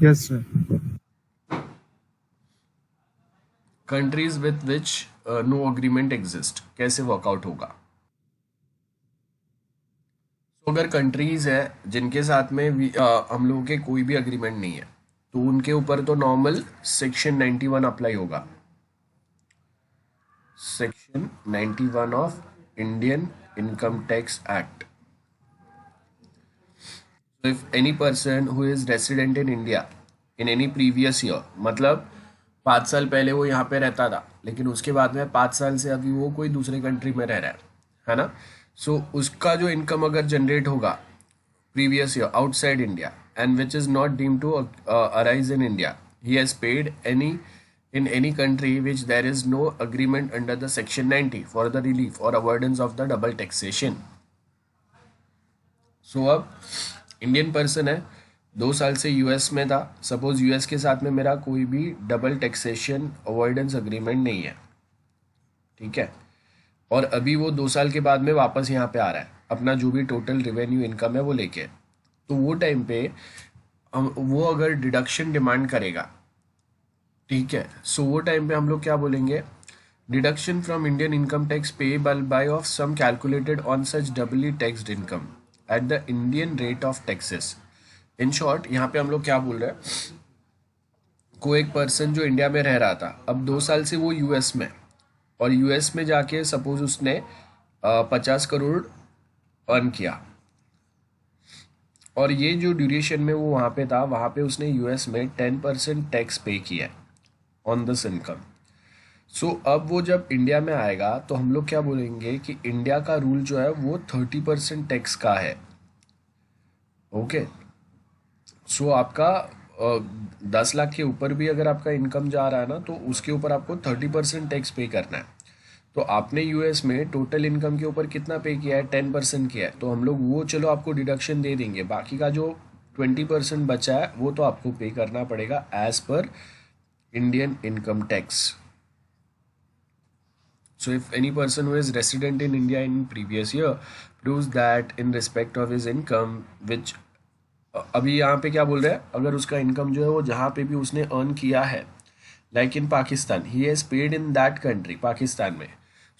Yes, sir. Countries with which no agreement exist, कैसे workout होगा। तो अगर countries है जिनके साथ में हम लोगों के कोई भी अग्रीमेंट नहीं है, तो उनके ऊपर तो नॉर्मल सेक्शन 91 अप्लाई होगा। Section 91 of Indian Income Tax Act। So if any person who is resident in India in any previous year, मतलब 5 साल पहले वो यहाँ पे रहता था, लेकिन उसके बाद में 5 साल से अभी वो कोई दूसरे कंट्री में रह रहा है ना। सो उसका जो इनकम अगर जनरेट होगा previous year outside India and which is not deemed to arise in India, he has paid any in any country which there is no agreement under the section 90 for the relief or avoidance of the double taxation। so अब Indian person है, 2 साल से US में था, suppose US के साथ में मेरा कोई भी डबल टैक्सेशन अवॉइडेंस अग्रीमेंट नहीं है, ठीक है, और अभी वो 2 साल के बाद में वापस यहाँ पे आ रहा है अपना जो भी टोटल रिवेन्यू इनकम है वो लेके, तो वो टाइम पे वो अगर डिडक्शन डिमांड करेगा, ठीक है, सो वो टाइम पे हम लोग क्या बोलेंगे, deduction from Indian income tax payable by of some calculated on such doubly taxed income at the Indian rate of taxes. In short यहाँ पे हम लोग क्या बोल रहे हैं, कोई एक पर्सन जो इंडिया में रह रहा था, अब 2 साल से वो यूएस में, और यूएस में जाके सपोज उसने 50 करोड़ अर्न किया, और ये जो ड्यूरेशन में वो वहाँ पे था, वहाँ पे उसने यूएस में 10% टैक्स पे किया ऑन दिस इनकम। सो अब वो जब इंडिया में आएगा तो हम लोग क्या बोलेंगे कि इंडिया का रूल जो है वो 30% टैक्स का है। ओके, सो आपका 10 लाख के ऊपर भी अगर आपका इनकम जा रहा है ना, तो उसके ऊपर आपको 30% टैक्स पे करना है। तो आपने यूएस में टोटल इनकम के ऊपर कितना पे किया है, 10% किया है, तो हम लोग वो चलो आपको डिडक्शन दे देंगे, बाकी का जो 20% बचा है वो तो आपको पे करना पड़ेगा as per Indian income tax. So if any person who is resident in India in previous year proves that in respect of his income which, अभी यहाँ पे क्या बोल रहे हैं, अगर उसका इनकम जो है वो जहाँ पे भी उसने अर्न किया है, like in Pakistan, he has paid in that country, Pakistan में,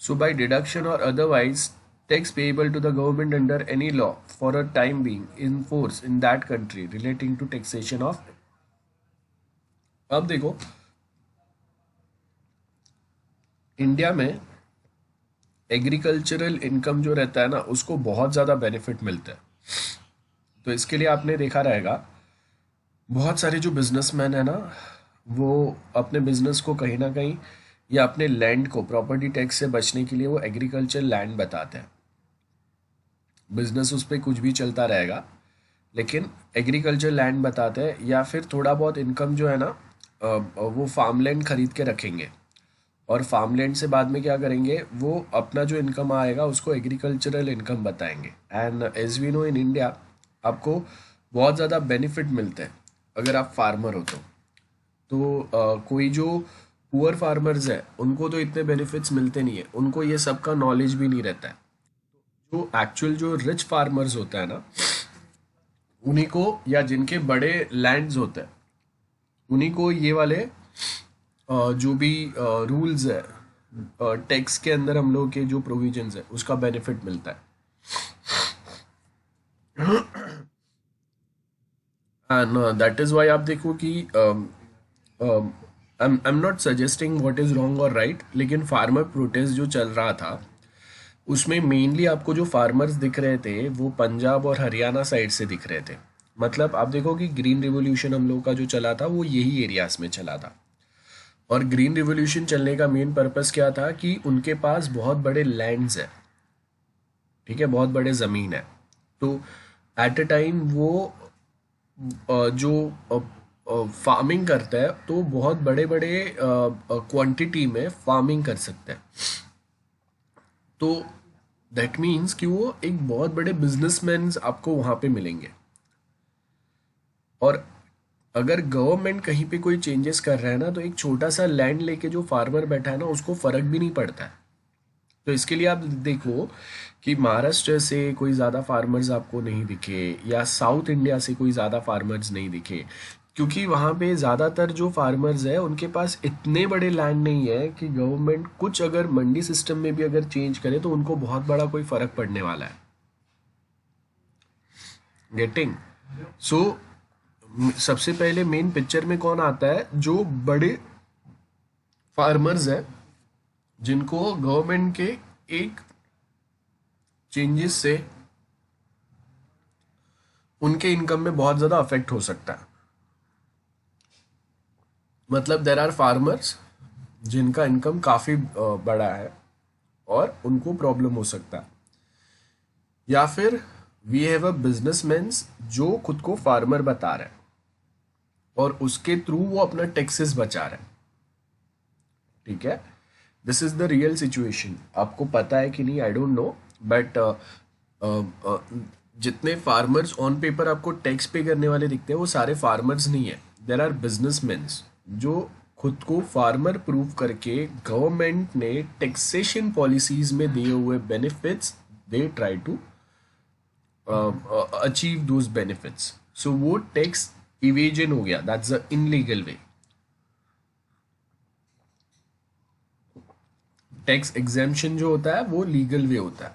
so by deduction or otherwise tax payable to the government under any law for a time being in force in that country relating to taxation of। अब देखो India में agricultural income जो रहता है ना, उसको बहुत ज़्यादा बेनिफिट मिलता है। तो इसके लिए आपने देखा रहेगा बहुत सारे जो बिजनेसमैन है ना, वो अपने बिजनेस को कहीं ना कहीं या अपने लैंड को प्रॉपर्टी टैक्स से बचने के लिए वो एग्रीकल्चर लैंड बताते हैं। बिजनेस उस पर कुछ भी चलता रहेगा, लेकिन एग्रीकल्चर लैंड बताते हैं, या फिर थोड़ा बहुत इनकम जो है ना, वो फार्मलैंड खरीद के रखेंगे। और फार्मलैंड से बाद में क्या करेंगे, वो अपना जो इनकम आएगा उसको एग्रीकल्चरल इनकम बताएंगे। And as we know in India, आपको बहुत ज़्यादा बेनिफिट मिलते हैं अगर आप फार्मर हो तो कोई जो पुअर फार्मर्स है उनको तो इतने बेनिफिट्स मिलते नहीं है, उनको ये सब का नॉलेज भी नहीं रहता है। जो एक्चुअल जो रिच फार्मर्स होता है ना, उन्हीं को, या जिनके बड़े लैंड्स होते हैं, उन्हीं को ये वाले जो भी रूल्स है, टैक्स के अंदर हम लोग के जो प्रोविजंस है उसका बेनिफिट मिलता है। एंड दैट इज वाई आप देखो कि I am not suggesting what is wrong और राइट, लेकिन फार्मर प्रोटेस्ट जो चल रहा था उसमें मेनली आपको जो फार्मर्स दिख रहे थे वो पंजाब और हरियाणा साइड से दिख रहे थे। मतलब आप देखो कि ग्रीन रिवॉल्यूशन हम लोग का जो चला था वो यही एरियाज में चला था। और ग्रीन रिवॉल्यूशन चलने का मेन पर्पस क्या था कि उनके पास बहुत बड़े लैंड्स है, ठीक है, बहुत बड़े ज़मीन है। तो एट अ टाइम वो जो फार्मिंग करता है तो बहुत बड़े बड़े क्वांटिटी में फार्मिंग कर सकता है। तो दैट मीन्स कि वो एक बहुत बड़े बिजनेसमैन आपको वहाँ पे मिलेंगे। और अगर गवर्नमेंट कहीं पे कोई चेंजेस कर रहा है ना, तो एक छोटा सा लैंड लेके जो फार्मर बैठा है ना उसको फर्क भी नहीं पड़ता है। तो इसके लिए आप देखो कि महाराष्ट्र से कोई ज़्यादा फार्मर्स आपको नहीं दिखे, या साउथ इंडिया से कोई ज़्यादा फार्मर्स नहीं दिखे, क्योंकि वहाँ पे ज़्यादातर जो फार्मर्स है उनके पास इतने बड़े लैंड नहीं है कि गवर्नमेंट कुछ अगर मंडी सिस्टम में भी अगर चेंज करे तो उनको बहुत बड़ा कोई फ़र्क पड़ने वाला है। गेटिंग? सो सबसे पहले मेन पिक्चर में कौन आता है, जो बड़े फार्मर्स हैं जिनको गवर्नमेंट के एक चेंजेस से उनके इनकम में बहुत ज़्यादा अफेक्ट हो सकता है। मतलब देर आर फार्मर्स जिनका इनकम काफ़ी बड़ा है और उनको प्रॉब्लम हो सकता है। या फिर वी हैव अ बिजनेसमैन जो खुद को फार्मर बता रहे हैं और उसके थ्रू वो अपना टैक्सेस बचा रहे हैं, ठीक है। This is the real situation. आपको पता है कि नहीं आई डोंट नो, बट जितने फार्मर्स ऑन पेपर आपको टैक्स पे करने वाले दिखते हैं वो सारे फार्मर्स नहीं है। देर आर बिजनेसमैन जो खुद को फार्मर प्रूव करके गवर्नमेंट ने टैक्सेशन पॉलिसीज में दिए हुए benefits, they try to achieve those benefits. So वो टैक्स इवेजन हो गया, that's the illegal way. Tax exemption जो होता है वो लीगल वे होता है,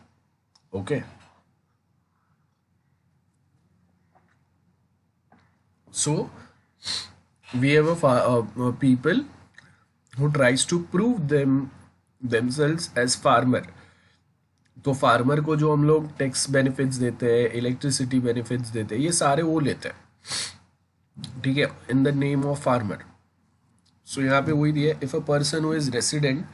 okay. So we have a people who tries to prove themselves as farmer। तो फार्मर को जो हम लोग टैक्स बेनिफिट्स देते हैं, इलेक्ट्रिसिटी बेनिफिट्स देते हैं, ये सारे वो लेते हैं, ठीक है, in the name of farmer. So यहाँ पे वही दिया, if a person who is resident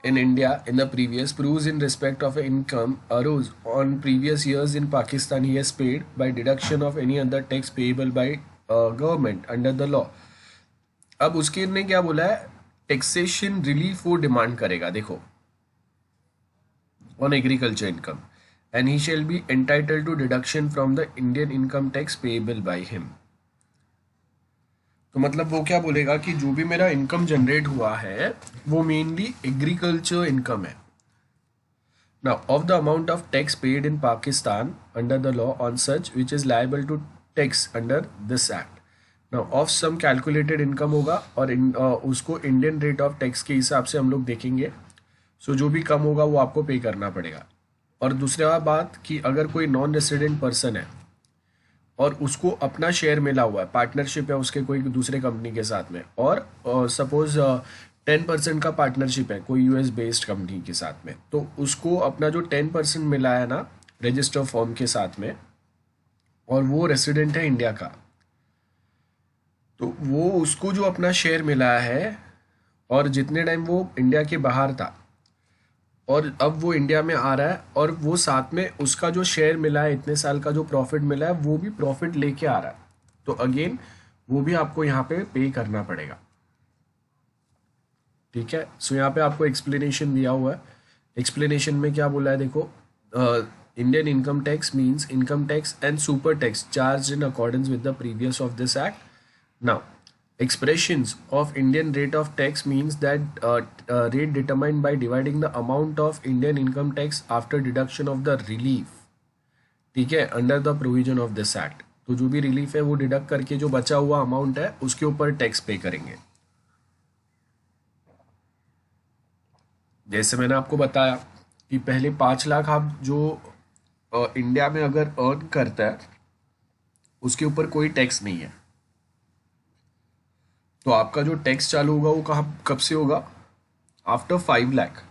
in India in the previous proves in respect of income arose on previous years in Pakistan, he has paid by deduction of any other tax payable by government under the law। अब उसके ने क्या बोला है, taxation relief वो demand करेगा, देखो, on agriculture income, and he shall be entitled to deduction from the Indian income tax payable by him। तो मतलब वो क्या बोलेगा कि जो भी मेरा इनकम जनरेट हुआ है वो मेनली एग्रीकल्चर इनकम है। Now, of the amount of tax paid in Pakistan under the law on such which is liable to tax under this act। Now, of some calculated income होगा और उसको Indian rate of tax के हिसाब से हम लोग देखेंगे। सो जो भी कम होगा वो आपको पे करना पड़ेगा। और दूसरा बात कि अगर कोई नॉन रेसिडेंट पर्सन है और उसको अपना शेयर मिला हुआ है, पार्टनरशिप है उसके कोई दूसरे कंपनी के साथ में, और सपोज 10% का पार्टनरशिप है कोई यूएस बेस्ड कंपनी के साथ में, तो उसको अपना जो 10% मिला है ना रजिस्टर फॉर्म के साथ में, और वो रेसिडेंट है इंडिया का, तो वो उसको जो अपना शेयर मिला है, और जितने टाइम वो इंडिया के बाहर था और अब वो इंडिया में आ रहा है, और वो साथ में उसका जो शेयर मिला है, इतने साल का जो प्रॉफिट मिला है, वो भी प्रॉफिट लेके आ रहा है, तो अगेन वो भी आपको यहाँ पे करना पड़ेगा। ठीक है, सो यहाँ पे आपको एक्सप्लेनेशन दिया हुआ है। एक्सप्लेनेशन में क्या बोला है देखो, Indian income tax means income tax and super tax charge in accordance with the previous of this act. Now expressions of Indian rate of tax means that rate determined by dividing the amount of Indian income tax after deduction of the relief, ठीक है, under the provision of this act. तो जो भी relief है वो deduct करके जो बचा हुआ अमाउंट है उसके ऊपर टैक्स पे करेंगे। जैसे मैंने आपको बताया कि पहले 5 लाख आप जो इंडिया में अगर अर्न करता है उसके ऊपर कोई टैक्स नहीं है, तो आपका जो टैक्स चालू होगा वो कब से होगा, आफ्टर 5 लाख।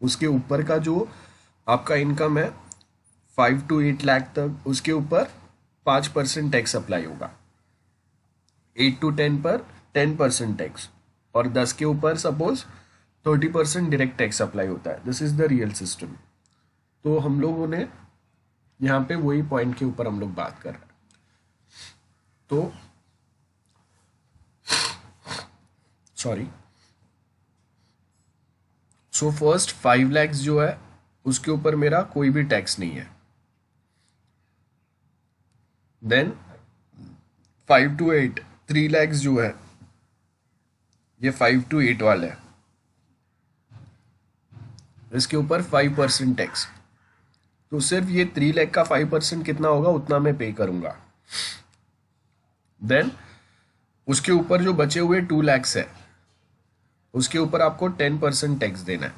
उसके ऊपर का जो आपका इनकम है 5 to 8 लाख तक, उसके ऊपर 5% टैक्स अप्लाई होगा, 8 to 10 पर 10% टैक्स, और 10 के ऊपर सपोज 30% डायरेक्ट टैक्स अप्लाई होता है। This is the real system. तो हम लोगों ने यहाँ पे वही पॉइंट के ऊपर हम लोग बात कर रहे हैं। तो सॉरी, सो फर्स्ट 5 lakhs जो है उसके ऊपर मेरा कोई भी टैक्स नहीं है। देन 5 to 8 3 lakhs जो है, ये 5 to 8 वाला है, इसके ऊपर 5% टैक्स। तो सिर्फ ये 3 लाख का 5% कितना होगा उतना मैं पे करूंगा। देन उसके ऊपर जो बचे हुए 2 lakhs है उसके ऊपर आपको 10% टैक्स देना है।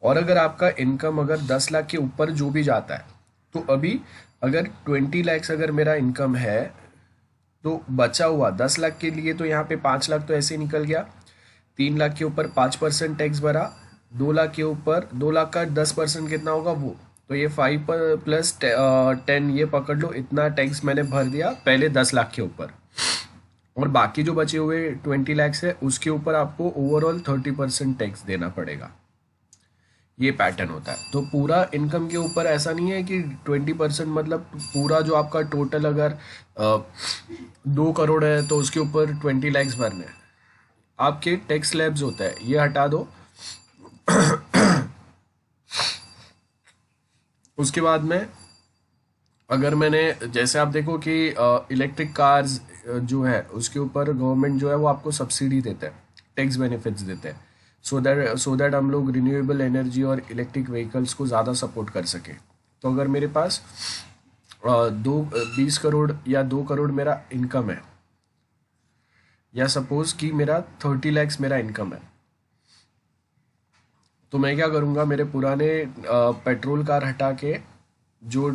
और अगर आपका इनकम अगर 10 लाख के ऊपर जो भी जाता है, तो अभी अगर 20 lakhs अगर मेरा इनकम है तो बचा हुआ 10 लाख के लिए, तो यहाँ पे 5 लाख तो ऐसे ही निकल गया, 3 लाख के ऊपर 5% टैक्स भरा, 2 लाख के ऊपर 2 लाख का 10% कितना होगा वो, तो ये 5 प्लस 10 ये पकड़ लो, इतना टैक्स मैंने भर दिया पहले 10 लाख के ऊपर। और बाकी जो बचे हुए 20 lakhs है उसके ऊपर आपको ओवरऑल 30% टैक्स देना पड़ेगा। ये पैटर्न होता है। तो पूरा इनकम के ऊपर ऐसा नहीं है कि 20% मतलब पूरा जो आपका टोटल अगर 2 करोड़ है तो उसके ऊपर 20 lakhs भरने हैं। आपके टैक्स स्लैब्स होता है, ये हटा दो। उसके बाद में अगर मैंने जैसे आप देखो कि इलेक्ट्रिक कार्स जो है उसके ऊपर गवर्नमेंट जो है वो आपको सब्सिडी देता है, टैक्स बेनिफिट्स देते हैं, सो दैट हम लोग रिन्यूएबल एनर्जी और इलेक्ट्रिक व्हीकल्स को ज़्यादा सपोर्ट कर सकें। तो अगर मेरे पास 20 करोड़ या 2 करोड़ मेरा इनकम है, या सपोज कि मेरा 30 lakhs मेरा इनकम है, तो मैं क्या करूँगा, मेरे पुराने पेट्रोल कार हटा के जो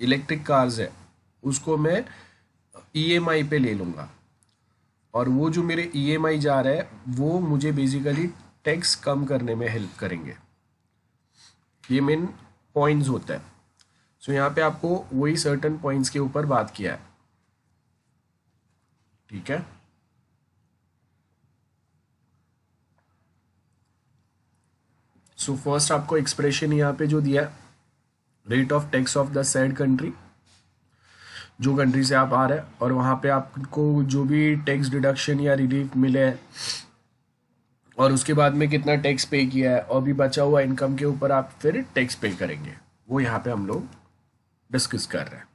इलेक्ट्रिक कार्स है उसको मैं ईएमआई पे ले लूँगा, और वो जो मेरे ईएमआई जा रहा है वो मुझे बेसिकली टैक्स कम करने में हेल्प करेंगे। ये मेन पॉइंट्स होता है। सो यहाँ पे आपको वही सर्टन पॉइंट्स के ऊपर बात किया है। ठीक है, सो फर्स्ट आपको एक्सप्रेशन यहाँ पे जो दिया, rate of tax of the sad country, जो कंट्री से आप आ रहे हैं, और वहाँ पे आपको जो भी टैक्स डिडक्शन या रिलीफ मिले और उसके बाद में कितना टैक्स पे किया है, और भी बचा हुआ इनकम के ऊपर आप फिर टैक्स पे करेंगे, वो यहाँ पे हम लोग डिस्कस कर रहे हैं।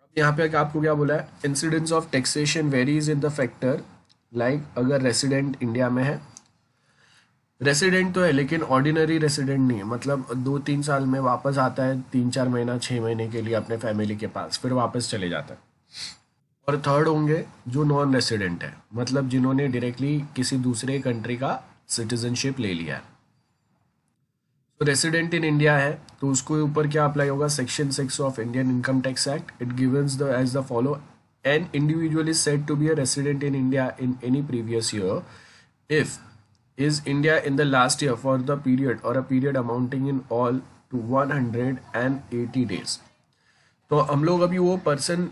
अब यहाँ पे आपको क्या बोला है, incidence of taxation varies in the factor, like अगर रेसिडेंट इंडिया में है, रेसिडेंट तो है लेकिन ऑर्डिनरी रेसिडेंट नहीं है, मतलब 2-3 साल में वापस आता है, 3-4 महीना 6 महीने के लिए अपने फैमिली के पास, फिर वापस चले जाता है। और थर्ड होंगे जो नॉन रेसिडेंट है, मतलब जिन्होंने डायरेक्टली किसी दूसरे कंट्री का सिटीजनशिप ले लिया है। तो रेसिडेंट इन इंडिया है तो उसको ऊपर क्या अप्लाई होगा, section 6 of Indian income tax act, it gives the as the follow, an individual is said to be a resident in India in any previous year if is India in the last year for the period or a period amounting in all to 180 days। तो हम लोग अभी वो person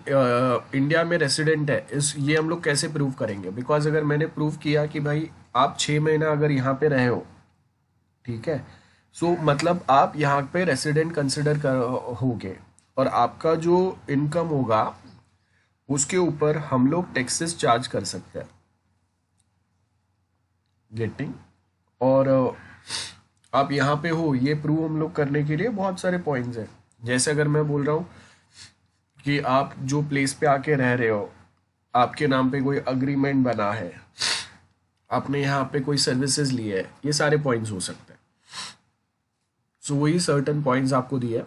India में resident है, इस ये हम लोग कैसे प्रूव करेंगे? बिकॉज अगर मैंने प्रूव किया कि भाई आप 6 महीना अगर यहाँ पे रहे हो, ठीक है, सो मतलब आप यहाँ पे रेसिडेंट कंसिडर कर होगे, और आपका जो इनकम होगा उसके ऊपर हम लोग टैक्सेस चार्ज कर सकते हैं, गेटिंग। और आप यहाँ पे हो, ये प्रूव हम लोग करने के लिए बहुत सारे पॉइंट्स हैं। जैसे अगर मैं बोल रहा हूँ कि आप जो प्लेस पे आके रह रहे हो, आपके नाम पे कोई अग्रीमेंट बना है, आपने यहाँ पे कोई सर्विसेज ली है, ये सारे पॉइंट्स हो सकते हैं। सो वही सर्टन पॉइंट्स आपको दिए।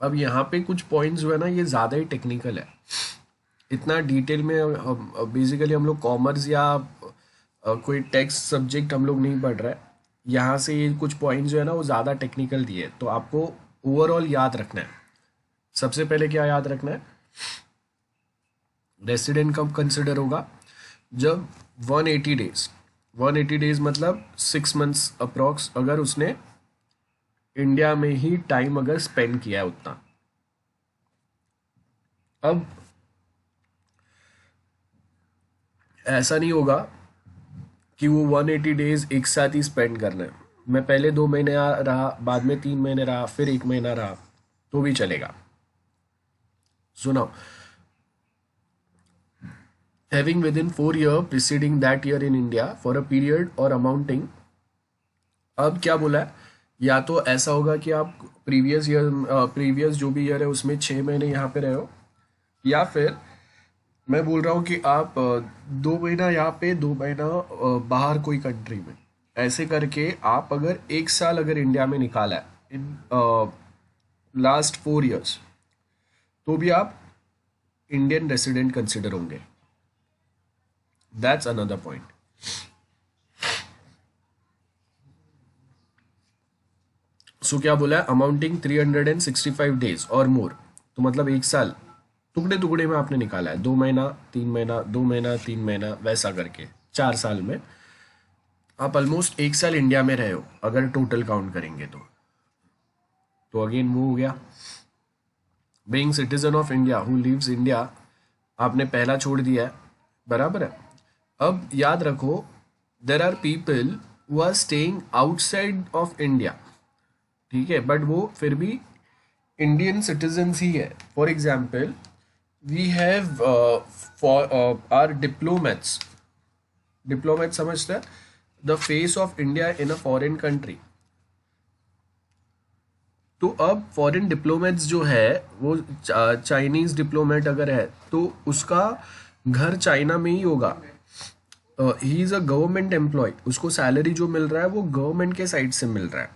अब यहाँ पे कुछ पॉइंट्स जो है ना, ये ज़्यादा ही टेक्निकल है, इतना डिटेल में बेसिकली हम लोग कॉमर्स या कोई टेक्स्ट सब्जेक्ट हम लोग नहीं पढ़ रहे हैं। यहाँ से ये कुछ पॉइंट्स जो है ना वो ज़्यादा टेक्निकल दिए, तो आपको ओवरऑल याद रखना है। सबसे पहले क्या याद रखना है? रेसिडेंट कब कंसिडर होगा? जब 180 डेज मतलब 6 मंथ्स अप्रॉक्स, अगर उसने इंडिया में ही टाइम अगर स्पेंड किया है उतना। अब ऐसा नहीं होगा कि वो 180 डेज एक साथ ही स्पेंड करना है। मैं पहले 2 महीने रहा, बाद में 3 महीने रहा, फिर 1 महीना रहा, तो भी चलेगा। सुनाओ, having within 4 year preceding that year in India for a period or amounting। अब क्या बोला है? या तो ऐसा होगा कि आप प्रीवियस जो भी ईयर है उसमें 6 महीने यहाँ पे रहे हो, या फिर मैं बोल रहा हूँ कि आप 2 महीना यहाँ पे, 2 महीना बाहर कोई कंट्री में, ऐसे करके आप अगर 1 साल अगर इंडिया में निकाला है इन लास्ट 4 years, तो भी आप इंडियन रेसिडेंट कंसिडर होंगे। That's another point. सो क्या बोला है? अमाउंटिंग 365 डेज और मोर, तो मतलब 1 साल टुकड़े टुकड़े में आपने निकाला है, 2 महीना 3 महीना, 2 महीना 3 महीना, वैसा करके 4 साल में आप ऑलमोस्ट 1 साल इंडिया में रहे हो अगर टोटल काउंट करेंगे तो अगेन वो हो गया। Being citizen of India who lives India, आपने पहला छोड़ दिया है, बराबर है। अब याद रखो, there are people who are staying outside of India, ठीक है, बट वो फिर भी इंडियन सिटीजन्स ही है। For example, we have are diplomats समझते हैं, the face of India in a foreign country. तो अब फॉरेन डिप्लोमेट्स जो है, वो चाइनीज डिप्लोमेट अगर है तो उसका घर चाइना में ही होगा, he is a government employ, उसको सैलरी जो मिल रहा है वो गवर्नमेंट के साइड से मिल रहा है,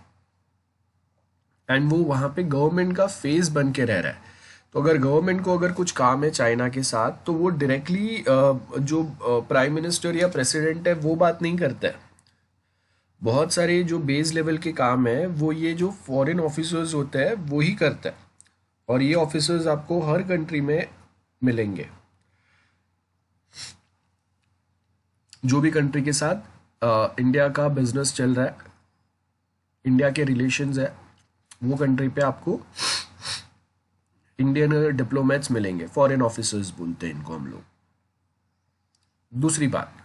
एंड वो वहाँ पे गवर्नमेंट का फेस बन के रह रहा है। तो अगर गवर्नमेंट को अगर कुछ काम है चाइना के साथ, तो वो डायरेक्टली जो प्राइम मिनिस्टर या प्रेसिडेंट है वो बात नहीं करता है। बहुत सारे जो बेस लेवल के काम है वो ये जो फॉरेन ऑफिसर्स होते हैं वो ही करता है, और ये ऑफिसर्स आपको हर कंट्री में मिलेंगे। जो भी कंट्री के साथ इंडिया का बिजनेस चल रहा है, इंडिया के रिलेशंस है, वो कंट्री पे आपको इंडियन डिप्लोमेट्स मिलेंगे, फॉरेन ऑफिसर्स बोलते हैं इनको हम लोग। दूसरी बात,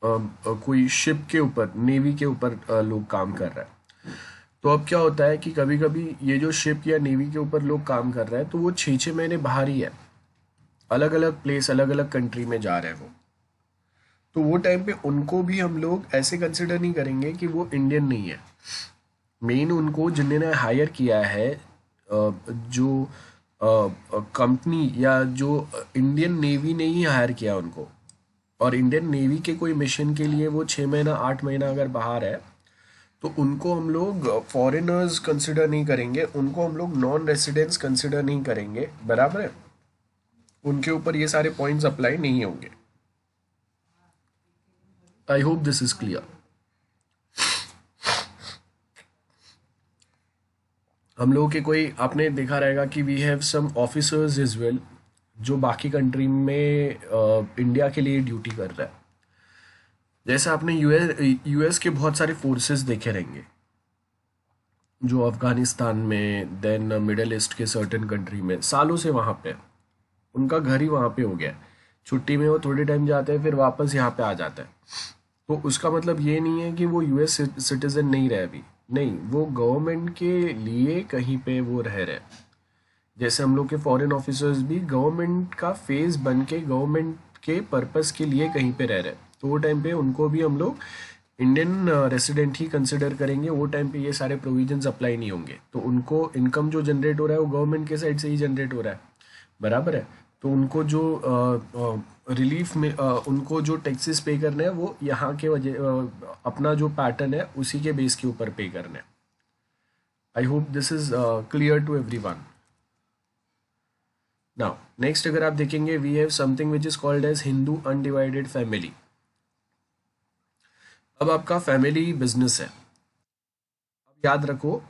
कोई शिप के ऊपर, नेवी के ऊपर लोग काम कर रहा है, तो अब क्या होता है कि कभी कभी ये जो शिप या नेवी के ऊपर लोग काम कर रहे हैं तो वो 6 महीने बाहर ही है, अलग अलग प्लेस, अलग अलग कंट्री में जा रहे हैं वो, तो वो टाइम पे उनको भी हम लोग ऐसे कंसिडर नहीं करेंगे कि वो इंडियन नहीं है। मेन उनको जिन्होंने हायर किया है, जो कंपनी या जो इंडियन नेवी ने ही हायर किया उनको, और इंडियन नेवी के कोई मिशन के लिए वो 6 महीना 8 महीना अगर बाहर है, तो उनको हम लोग फॉरेनर्स कंसिडर नहीं करेंगे, उनको हम लोग नॉन रेसिडेंट्स कंसिडर नहीं करेंगे, बराबर है। उनके ऊपर ये सारे पॉइंट्स अप्लाई नहीं होंगे। I hope this is clear. हम लोगों के कोई, आपने देखा रहेगा कि we have some officers is well जो बाकी कंट्री में इंडिया के लिए ड्यूटी कर रहा है। जैसे आपने यूएस के बहुत सारे फोर्सेस देखे रहेंगे, जो अफगानिस्तान में, देन मिडल ईस्ट के सर्टेन कंट्री में सालों से वहाँ पे, उनका घर ही वहाँ पे हो गया है। छुट्टी में वो थोड़े टाइम जाते हैं फिर वापस यहाँ पे आ जाते हैं। तो उसका मतलब ये नहीं है कि वो यूएस सिटीजन नहीं रहे अभी, नहीं, वो गवर्नमेंट के लिए कहीं पे वो रह रहे हैं। जैसे हम लोग के फॉरेन ऑफिसर्स भी गवर्नमेंट का फेस बन के गवर्नमेंट के पर्पस के लिए कहीं पे रह रहे हैं, तो वो टाइम पे उनको भी हम लोग इंडियन रेसिडेंट ही कंसिडर करेंगे। वो टाइम पे ये सारे प्रोविजंस अप्लाई नहीं होंगे, तो उनको इनकम जो जनरेट हो रहा है वो गवर्नमेंट के साइड से ही जनरेट हो रहा है, बराबर है। तो उनको जो रिलीफ में उनको जो टैक्सेस पे करने हैं वो यहाँ के वजह अपना जो पैटर्न है उसी के बेस के ऊपर पे करने हैं। I hope this is clear to everyone. Now next अगर आप देखेंगे, we have something which is called as Hindu undivided family. अब आपका फैमिली बिजनेस है, अब याद रखो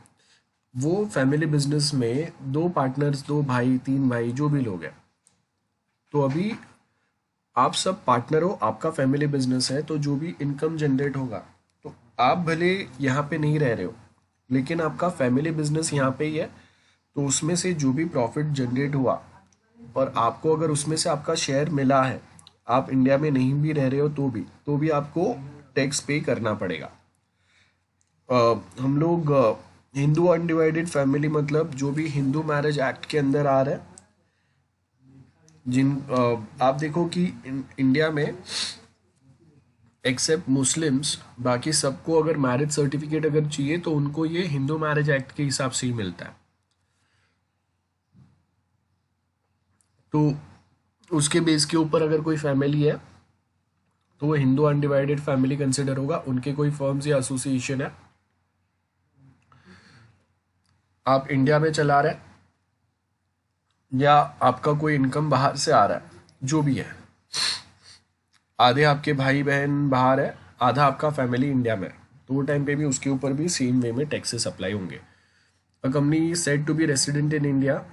वो फैमिली बिजनेस में दो पार्टनर्स, दो भाई, तीन भाई, जो भी लोग हैं, तो अभी आप सब पार्टनर हो, आपका फैमिली बिजनेस है, तो जो भी इनकम जनरेट होगा, तो आप भले यहाँ पे नहीं रह रहे हो लेकिन आपका फैमिली बिजनेस यहाँ पे ही है, तो उसमें से जो भी प्रॉफिट जनरेट हुआ और आपको अगर उसमें से आपका शेयर मिला है, आप इंडिया में नहीं भी रह रहे हो तो भी आपको टैक्स पे करना पड़ेगा। हम लोग हिंदू अनडिवाइडेड फैमिली मतलब जो भी हिंदू मैरिज एक्ट के अंदर आ रहा है, जिन आप देखो कि इंडिया में एक्सेप्ट मुस्लिम्स, बाकी सबको अगर मैरिज सर्टिफिकेट अगर चाहिए तो उनको ये हिंदू मैरिज एक्ट के हिसाब से ही मिलता है। तो उसके बेस के ऊपर अगर कोई फैमिली है तो वो हिंदू अनडिवाइडेड फैमिली कंसिडर होगा। उनके कोई फर्म्स या एसोसिएशन है, आप इंडिया में चला रहे हैं या आपका कोई इनकम बाहर से आ रहा है, जो भी है, आधे आपके भाई बहन बाहर है, आधा आपका फैमिली इंडिया में है, तो वो टाइम पे भी उसके ऊपर भी सेम वे में टैक्सेस अप्लाई होंगे। A company said to be resident in India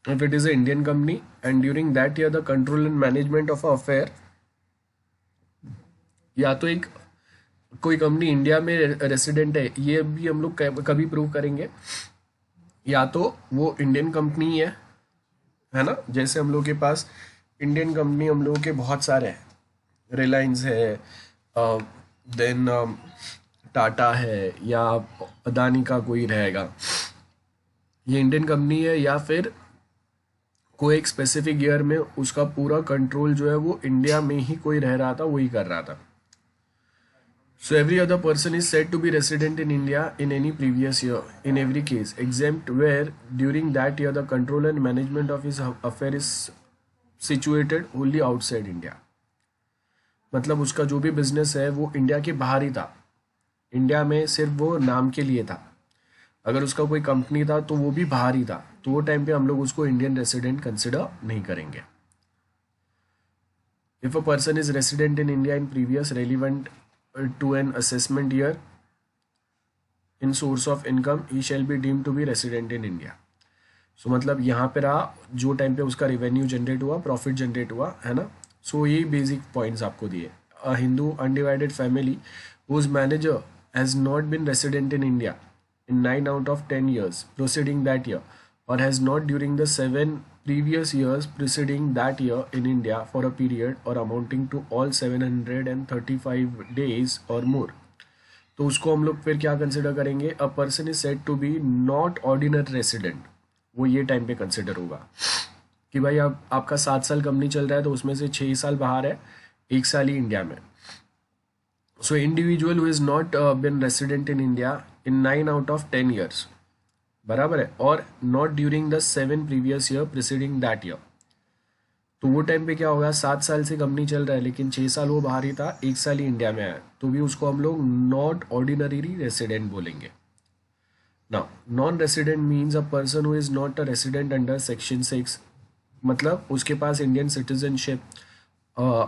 if it is an Indian company and during that year the control and management of a affair, या तो एक कोई कंपनी इंडिया में resident है, ये भी हम लोग कभी प्रूव करेंगे, या तो वो इंडियन कंपनी है ना। जैसे हम लोग के पास इंडियन कंपनी हम लोगों के बहुत सारे हैं, रिलायंस है, देन टाटा है, या अदानी का कोई रहेगा, ये इंडियन कंपनी है, या फिर कोई एक स्पेसिफिक ईयर में उसका पूरा कंट्रोल जो है वो इंडिया में ही कोई रह रहा था, वही कर रहा था। So every other person is said to be resident in India in any previous year, in every case, exempt where during that year the control and management of his affair is situated wholly outside India. मतलब उसका जो भी business है वो India के बाहर ही था, India में सिर्फ वो नाम के लिए था। अगर उसका कोई कंपनी था तो वो भी बाहर ही था, तो वो टाइम पे हम लोग उसको इंडियन रेसिडेंट कंसिडर नहीं करेंगे। If a person is resident in India in previous relevant to an assessment year in source of income, he shall be deemed to be resident in India. So मतलब यहाँ पे रहा जो time पे उसका revenue generate हुआ, profit generate हुआ, है ना। सो ये बेसिक पॉइंट्स आपको दिए। A Hindu undivided family whose manager has not been resident in India in 9 out of 10 years preceding that year, or has not during the 7 previous years preceding that year in India for a period or amounting to all 735 days or more, तो उसको हम लोग फिर क्या consider करेंगे? A person is said to be not ordinary resident. वो ये time पे कंसिडर होगा कि भाई आप आपका 7 साल कंपनी चल रहा है तो उसमें से 6 साल बाहर है, 1 साल ही इंडिया में। So individual who is not been resident in India in 9 out of 10 years, बराबर है, और not during the 7 previous year preceding that year, तो वो टाइम पे क्या होगा? 7 साल से कंपनी चल रहा है लेकिन 6 साल वो बाहर ही था, 1 साल ही इंडिया में आया, तो भी उसको हम लोग नॉट ऑर्डिनरी रेसिडेंट बोलेंगे। Now non resident means a person who is not a resident under section 6, मतलब उसके पास इंडियन सिटीजनशिप,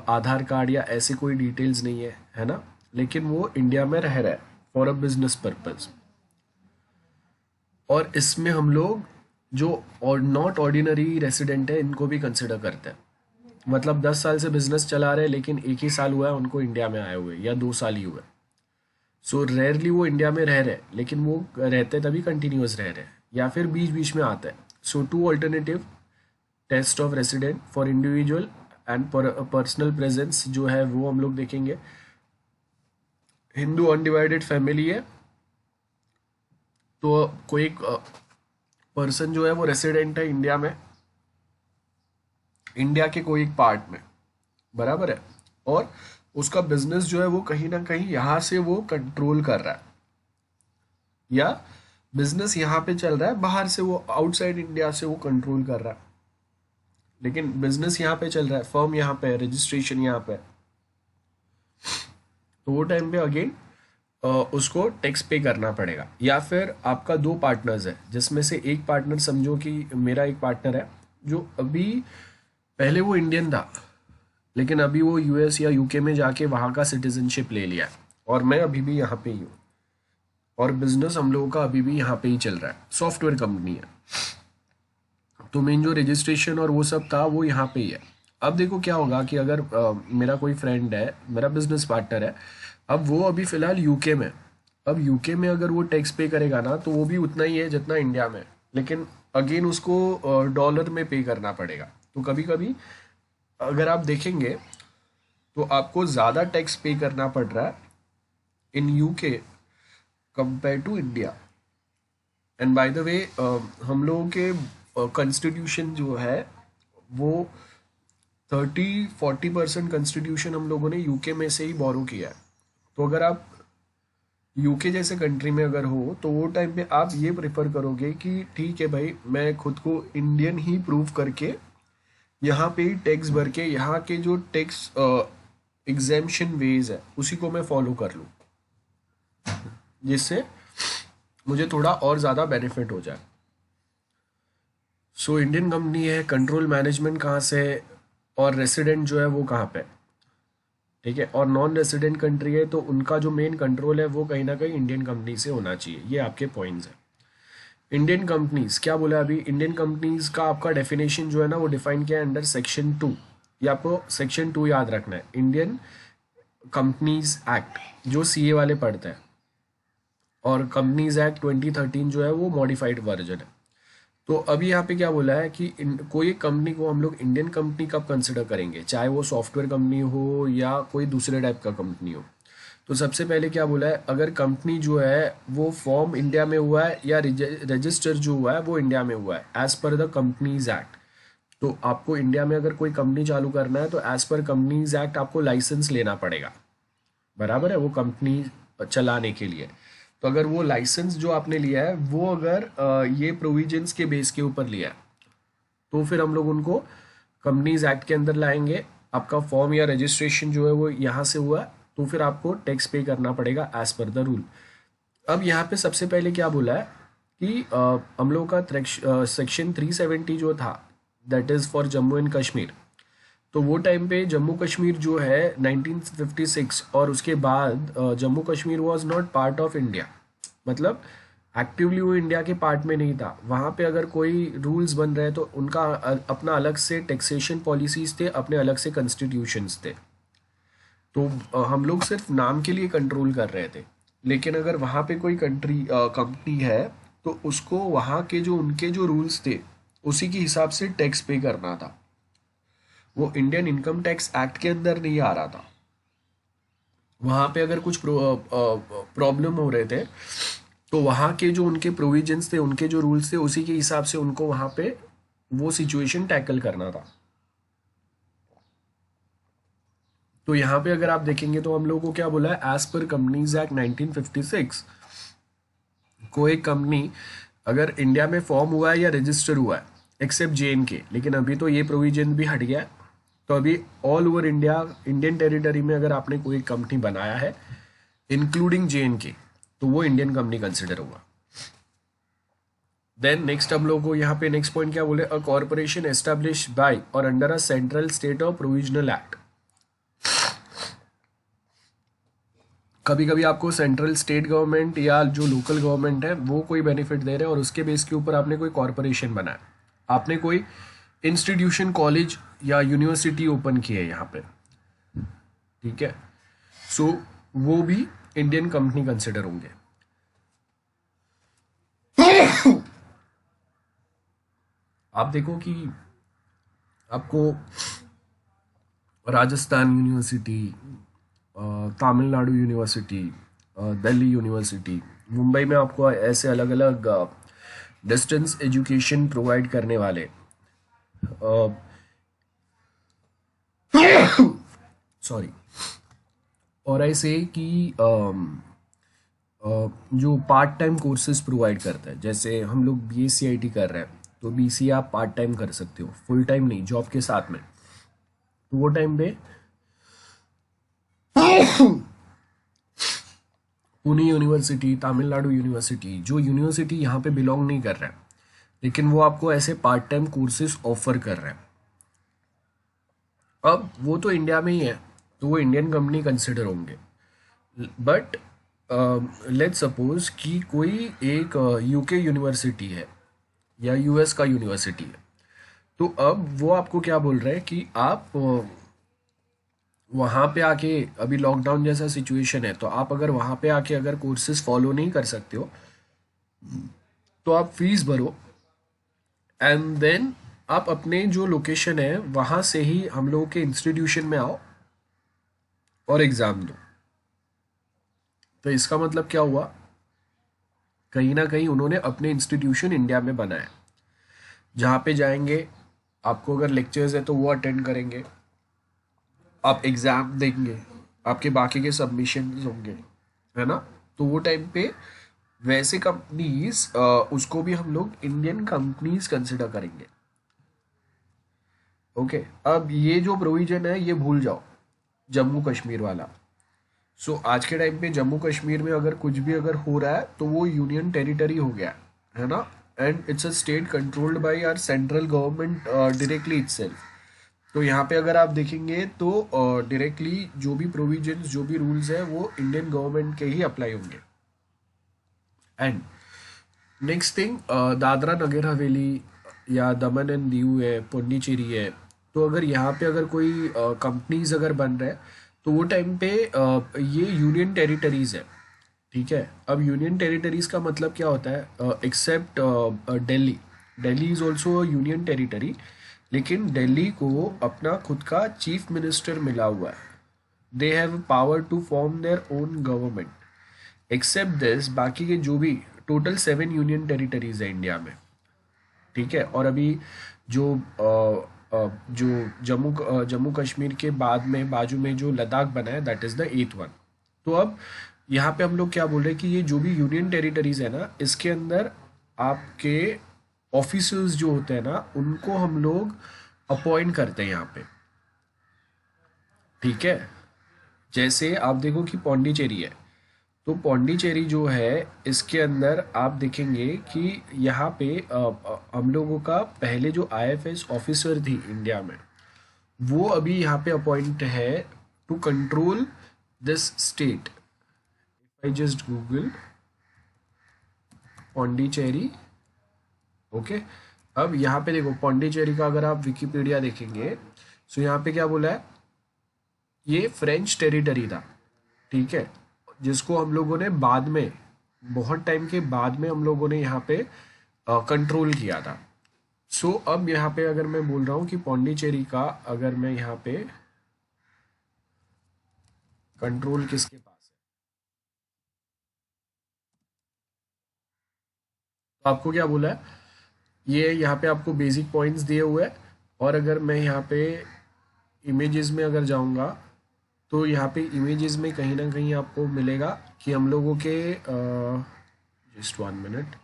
आधार कार्ड या ऐसे कोई डिटेल्स नहीं है ना, लेकिन वो इंडिया में रह रहा है फॉर अ बिजनेस पर्पज। और इसमें हम लोग जो और नॉट ऑर्डिनरी रेसिडेंट है इनको भी कंसिडर करते हैं। मतलब 10 साल से बिजनेस चला रहे हैं लेकिन 1 ही साल हुआ है उनको इंडिया में आए हुए, या 2 साल ही हुए। सो रेयरली वो इंडिया में रह रहे, लेकिन वो रहते तभी कंटिन्यूअस रह रहे, या फिर बीच बीच में आता है। So two alternative test of resident for individual and personal presence जो है वो हम लोग देखेंगे। हिंदू अनडिवाइडेड फैमिली है, तो कोई पर्सन जो है वो रेसिडेंट है इंडिया में, इंडिया के कोई एक पार्ट में, बराबर है, और उसका बिजनेस जो है वो कहीं ना कहीं यहाँ से वो कंट्रोल कर रहा है, या बिजनेस यहाँ पे चल रहा है, बाहर से वो आउटसाइड इंडिया से वो कंट्रोल कर रहा है, लेकिन बिजनेस यहाँ पे चल रहा है, फर्म यहाँ पे है, रजिस्ट्रेशन यहाँ पे है। तो वो टाइम पे अगेन उसको टैक्स पे करना पड़ेगा। या फिर आपका दो पार्टनर्स है, जिसमें से एक पार्टनर, समझो कि मेरा एक पार्टनर है जो अभी, पहले वो इंडियन था लेकिन अभी वो यूएस या यूके में जाके वहाँ का सिटीजनशिप ले लिया है, और मैं अभी भी यहाँ पे ही हूँ, और बिजनेस हम लोगों का अभी भी यहाँ पे ही चल रहा है, सॉफ्टवेयर कंपनी है। तो मेन जो रजिस्ट्रेशन और वो सब था वो यहाँ पे ही है। अब देखो क्या होगा कि अगर मेरा कोई फ्रेंड है, मेरा बिजनेस पार्टनर है, अब वो अभी फिलहाल यूके में, अब यूके में अगर वो टैक्स पे करेगा ना तो वो भी उतना ही है जितना इंडिया में, लेकिन अगेन उसको डॉलर में पे करना पड़ेगा। तो कभी कभी अगर आप देखेंगे तो आपको ज़्यादा टैक्स पे करना पड़ रहा है in UK compare to India. And by the way हम लोगों के कॉन्स्टिट्यूशन जो है वो 30-40% कॉन्स्टिट्यूशन हम लोगों ने यूके में से ही बोरो किया है। तो अगर आप यूके जैसे कंट्री में अगर हो तो वो टाइम पे आप ये प्रेफर करोगे कि ठीक है भाई, मैं खुद को इंडियन ही प्रूव करके यहाँ पे ही टैक्स भर के यहाँ के जो टैक्स एग्जेम्पशन वेज है उसी को मैं फॉलो कर लूँ, जिससे मुझे थोड़ा और ज़्यादा बेनिफिट हो जाए। सो इंडियन कंपनी है, कंट्रोल मैनेजमेंट कहाँ से है, और रेसिडेंट जो है वो कहाँ पे, ठीक है, और नॉन रेसिडेंट कंट्री है तो उनका जो मेन कंट्रोल है वो कहीं ना कहीं इंडियन कंपनी से होना चाहिए। ये आपके पॉइंट्स हैं। इंडियन कंपनीज क्या बोला अभी, इंडियन कंपनीज का आपका डेफिनेशन जो है ना वो डिफाइन किया है अंडर सेक्शन 2। ये आपको सेक्शन 2 याद रखना है, इंडियन कंपनीज एक्ट जो सीए वाले पढ़ते हैं, और कंपनीज एक्ट 2013 जो है वो मॉडिफाइड वर्जन है। तो अभी यहाँ पे क्या बोला है कि कोई एक कंपनी को हम लोग इंडियन कंपनी कब कंसिडर करेंगे, चाहे वो सॉफ्टवेयर कंपनी हो या कोई दूसरे टाइप का कंपनी हो। तो सबसे पहले क्या बोला है, अगर कंपनी जो है वो फॉर्म इंडिया में हुआ है या रजिस्टर जो हुआ है वो इंडिया में हुआ है as per the companies act. तो आपको इंडिया में अगर कोई कंपनी चालू करना है तो एज पर कंपनीज एक्ट आपको लाइसेंस लेना पड़ेगा, बराबर है, वो कंपनी चलाने के लिए। तो अगर वो लाइसेंस जो आपने लिया है वो अगर ये प्रोविजंस के बेस के ऊपर लिया है तो फिर हम लोग उनको कंपनीज एक्ट के अंदर लाएंगे। आपका फॉर्म या रजिस्ट्रेशन जो है वो यहाँ से हुआ तो फिर आपको टैक्स पे करना पड़ेगा एज पर द रूल। अब यहाँ पे सबसे पहले क्या बोला है कि हम लोग का सेक्शन 370 जो था that is for Jammu and Kashmir. तो वो टाइम पे जम्मू कश्मीर जो है 1956 और उसके बाद Jammu Kashmir was not part of India, मतलब एक्टिवली वो इंडिया के पार्ट में नहीं था। वहाँ पे अगर कोई रूल्स बन रहे तो उनका अपना अलग से टैक्सेशन पॉलिसीज थे, अपने अलग से कॉन्स्टिट्यूशंस थे। तो हम लोग सिर्फ नाम के लिए कंट्रोल कर रहे थे, लेकिन अगर वहाँ पे कोई कंपनी है तो उसको वहाँ के जो उनके जो रूल्स थे उसी के हिसाब से टैक्स पे करना था। वो इंडियन इनकम टैक्स एक्ट के अंदर नहीं आ रहा था। वहाँ पे अगर कुछ प्रॉब्लम हो रहे थे तो वहाँ के जो उनके प्रोविजंस थे, उनके जो रूल्स थे उसी के हिसाब से उनको वहाँ पे वो सिचुएशन टैकल करना था। तो यहाँ पे अगर आप देखेंगे तो हम लोगों को क्या बोला है, एज पर कंपनीज एक्ट 1956 कोई कंपनी अगर इंडिया में फॉर्म हुआ है या रजिस्टर हुआ है एक्सेप्ट JNK, लेकिन अभी तो ये प्रोविजन भी हट गया है। तो अभी all over India, Indian territory में अगर आपने कोई कंपनी बनाया है इंक्लूडिंग JNK तो वो इंडियन कंपनी कंसिडर होगा। देन नेक्स्ट हम लोग को यहाँ पे नेक्स्ट पॉइंट क्या बोले, अ कॉर्पोरेशन एस्टैब्लिश बाय और अंडर अ सेंट्रल स्टेट और प्रोविजनल एक्ट। कभी कभी आपको सेंट्रल स्टेट गवर्नमेंट या जो लोकल गवर्नमेंट है वो कोई बेनिफिट दे रहे हैं और उसके बेस के ऊपर आपने कोई कॉर्पोरेशन बनाया, आपने कोई इंस्टीट्यूशन, कॉलेज या यूनिवर्सिटी ओपन की है यहाँ पे, ठीक है। सो वो भी इंडियन कंपनी कंसिडर होंगे? आप देखो कि आपको Rajasthan university, Tamil Nadu university, Delhi university, Mumbai में आपको ऐसे अलग अलग डिस्टेंस एजुकेशन प्रोवाइड करने वाले सॉरी, और ऐसे कि जो पार्ट टाइम कोर्सेज प्रोवाइड करता है, जैसे हम लोग BSc IT कर रहे हैं तो BCA आप पार्ट टाइम कर सकते हो, फुल टाइम नहीं, जॉब के साथ में। तो वो टाइम पे पुणे यूनिवर्सिटी, तमिलनाडु यूनिवर्सिटी, जो यूनिवर्सिटी यहाँ पे बिलोंग नहीं कर रहा है लेकिन वो आपको ऐसे पार्ट टाइम कोर्सेज ऑफर कर रहा है, अब वो तो इंडिया में ही है तो वो इंडियन कंपनी कंसिडर होंगे। बट लेट्स सपोज कि कोई एक UK यूनिवर्सिटी है या US का यूनिवर्सिटी है, तो अब वो आपको क्या बोल रहा है कि आप वहाँ पे आके, अभी लॉकडाउन जैसा सिचुएशन है तो आप अगर वहाँ पे आके अगर कोर्सेज फॉलो नहीं कर सकते हो तो आप फीस भरो एंड देन आप अपने जो लोकेशन है वहाँ से ही हम लोगों के इंस्टीट्यूशन में आओ और एग्ज़ाम दो। तो इसका मतलब क्या हुआ, कहीं ना कहीं उन्होंने अपने इंस्टीट्यूशन इंडिया में बनाया, जहाँ पे जाएंगे आपको अगर लेक्चर्स है तो वो अटेंड करेंगे, आप एग्ज़ाम देंगे, आपके बाकी के सबमिशन होंगे, है ना। तो वो टाइम पे वैसे कंपनीज उसको भी हम लोग इंडियन कंपनीज कंसिडर करेंगे। ओके, अब ये जो प्रोविजन है ये भूल जाओ, जम्मू कश्मीर वाला। सो आज के टाइम पे जम्मू कश्मीर में अगर कुछ भी अगर हो रहा है तो वो यूनियन टेरिटरी हो गया है ना, and it's a state controlled by our central government directly itself. तो यहाँ पे अगर आप देखेंगे तो डायरेक्टली जो भी प्रोविजंस, जो भी रूल्स है वो इंडियन गवर्नमेंट के ही अप्लाई होंगे। And next thing, Dadra Nagar Haveli या दमन एंड दीव है, पुडुचेरी है, तो अगर यहाँ पे अगर कोई कंपनीज अगर बन रहे हैं तो वो टाइम पे ये यूनियन टेरिटरीज है, ठीक है। अब यूनियन टेरिटरीज का मतलब क्या होता है, except Delhi, Delhi is also union territory, लेकिन दिल्ली को अपना खुद का चीफ मिनिस्टर मिला हुआ है, they have power to form their own government. Except this, बाकी के जो भी टोटल 7 यूनियन टेरिटरीज है इंडिया में, ठीक है। और अभी जो जो जम्मू कश्मीर के बाद में बाजू में जो लद्दाख बना है, that is the 8th one. तो अब यहाँ पे हम लोग क्या बोल रहे हैं कि ये जो भी यूनियन टेरिटरीज है ना, इसके अंदर आपके ऑफिसर्स जो होते हैं ना, उनको हम लोग अपॉइंट करते हैं यहाँ पे, ठीक है। जैसे आप देखो कि पौंडीचेरी है, तो पौंडीचेरी जो है इसके अंदर आप देखेंगे कि यहाँ पे हम लोगों का पहले जो IFS ऑफिसर थी इंडिया में, वो अभी यहाँ पे अपॉइंट है to control this state. I just Google Pondicherry, okay. अब यहाँ पे देखो पौंडीचेरी का अगर आप विकिपीडिया देखेंगे, सो यहाँ पे क्या बोला है, ये फ्रेंच टेरिटरी था, ठीक है, जिसको हम लोगों ने बाद में, बहुत टाइम के बाद में हम लोगों ने यहाँ पे कंट्रोल किया था। सो अब यहाँ पे अगर मैं बोल रहा हूँ कि पौंडीचेरी का अगर मैं यहाँ पे कंट्रोल किसके पास है, तो आपको क्या बोला है, ये यहाँ पे आपको बेसिक पॉइंट्स दिए हुए हैं। और अगर मैं यहाँ पे इमेजेस में अगर जाऊँगा तो यहाँ पे इमेजेस में कहीं ना कहीं आपको मिलेगा कि हम लोगों के जस्ट 1 मिनट।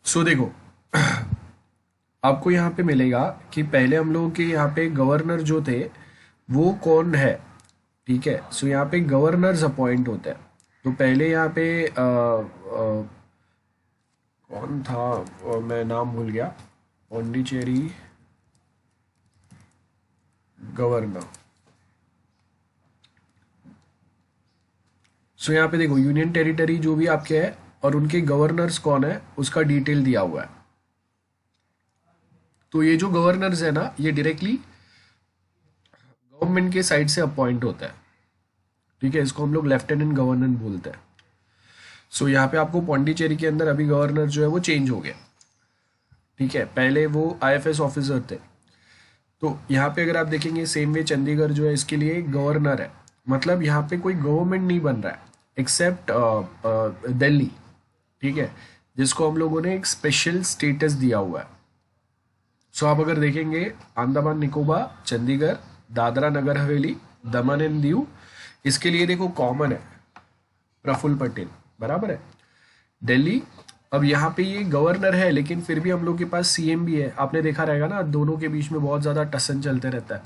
सो देखो आपको यहाँ पे मिलेगा कि पहले हम लोगों के यहाँ पे गवर्नर जो थे वो कौन है, ठीक है। सो यहाँ पे गवर्नर्स अपॉइंट होते हैं। तो पहले यहाँ पे कौन था, मैं नाम भूल गया, पौंडीचेरी गवर्नर। सो यहाँ पे देखो यूनियन टेरिटरी जो भी आपके है और उनके गवर्नर्स कौन है उसका डिटेल दिया हुआ है। तो ये जो गवर्नर्स है ना, ये डायरेक्टली गवर्नमेंट के साइड से अपॉइंट होता है, ठीक है, इसको हम लोग लेफ्टिनेंट गवर्नर बोलते हैं। सो यहाँ पे आपको पौंडीचेरी के अंदर अभी गवर्नर जो है वो चेंज हो गया। ठीक है, पहले वो आईएफएस ऑफिसर थे। तो यहाँ पे अगर आप देखेंगे सेम वे चंडीगढ़ जो है इसके लिए गवर्नर है, मतलब यहाँ पे कोई गवर्नमेंट नहीं बन रहा है एक्सेप्ट दिल्ली। ठीक है, जिसको हम लोगों ने एक स्पेशल स्टेटस दिया हुआ है। सो आप अगर देखेंगे अंडमान निकोबार, चंडीगढ़, दादरा नगर हवेली, दमन एंड दीव, इसके लिए देखो कॉमन है प्रफुल्ल पटेल, बराबर है। दिल्ली, अब यहाँ पे ये गवर्नर है लेकिन फिर भी हम लोग के पास सीएम भी है। आपने देखा रहेगा ना, दोनों के बीच में बहुत ज़्यादा टसन चलते रहता है।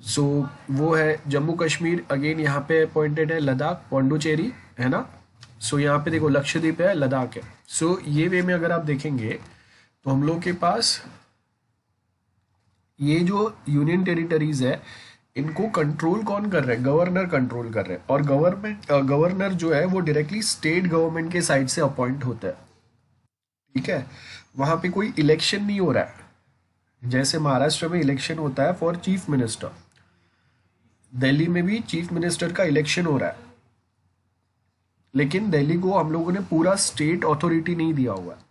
सो वो है जम्मू कश्मीर, अगेन यहाँ पे अपॉइंटेड है लद्दाख, पौंडुचेरी है ना। सो यहाँ पे देखो लक्षद्वीप है, लद्दाख है। सो ये वे में अगर आप देखेंगे तो हम लोग के पास ये जो यूनियन टेरिटरीज है इनको कंट्रोल कौन कर रहा है? गवर्नर कंट्रोल कर रहे हैं। और गवर्नर जो है वो डायरेक्टली स्टेट गवर्नमेंट के साइड से अपॉइंट होता है। ठीक है, वहां पे कोई इलेक्शन नहीं हो रहा है, जैसे महाराष्ट्र में इलेक्शन होता है फॉर चीफ मिनिस्टर, दिल्ली में भी चीफ मिनिस्टर का इलेक्शन हो रहा है, लेकिन दिल्ली को हम लोगों ने पूरा स्टेट अथॉरिटी नहीं दिया हुआ है।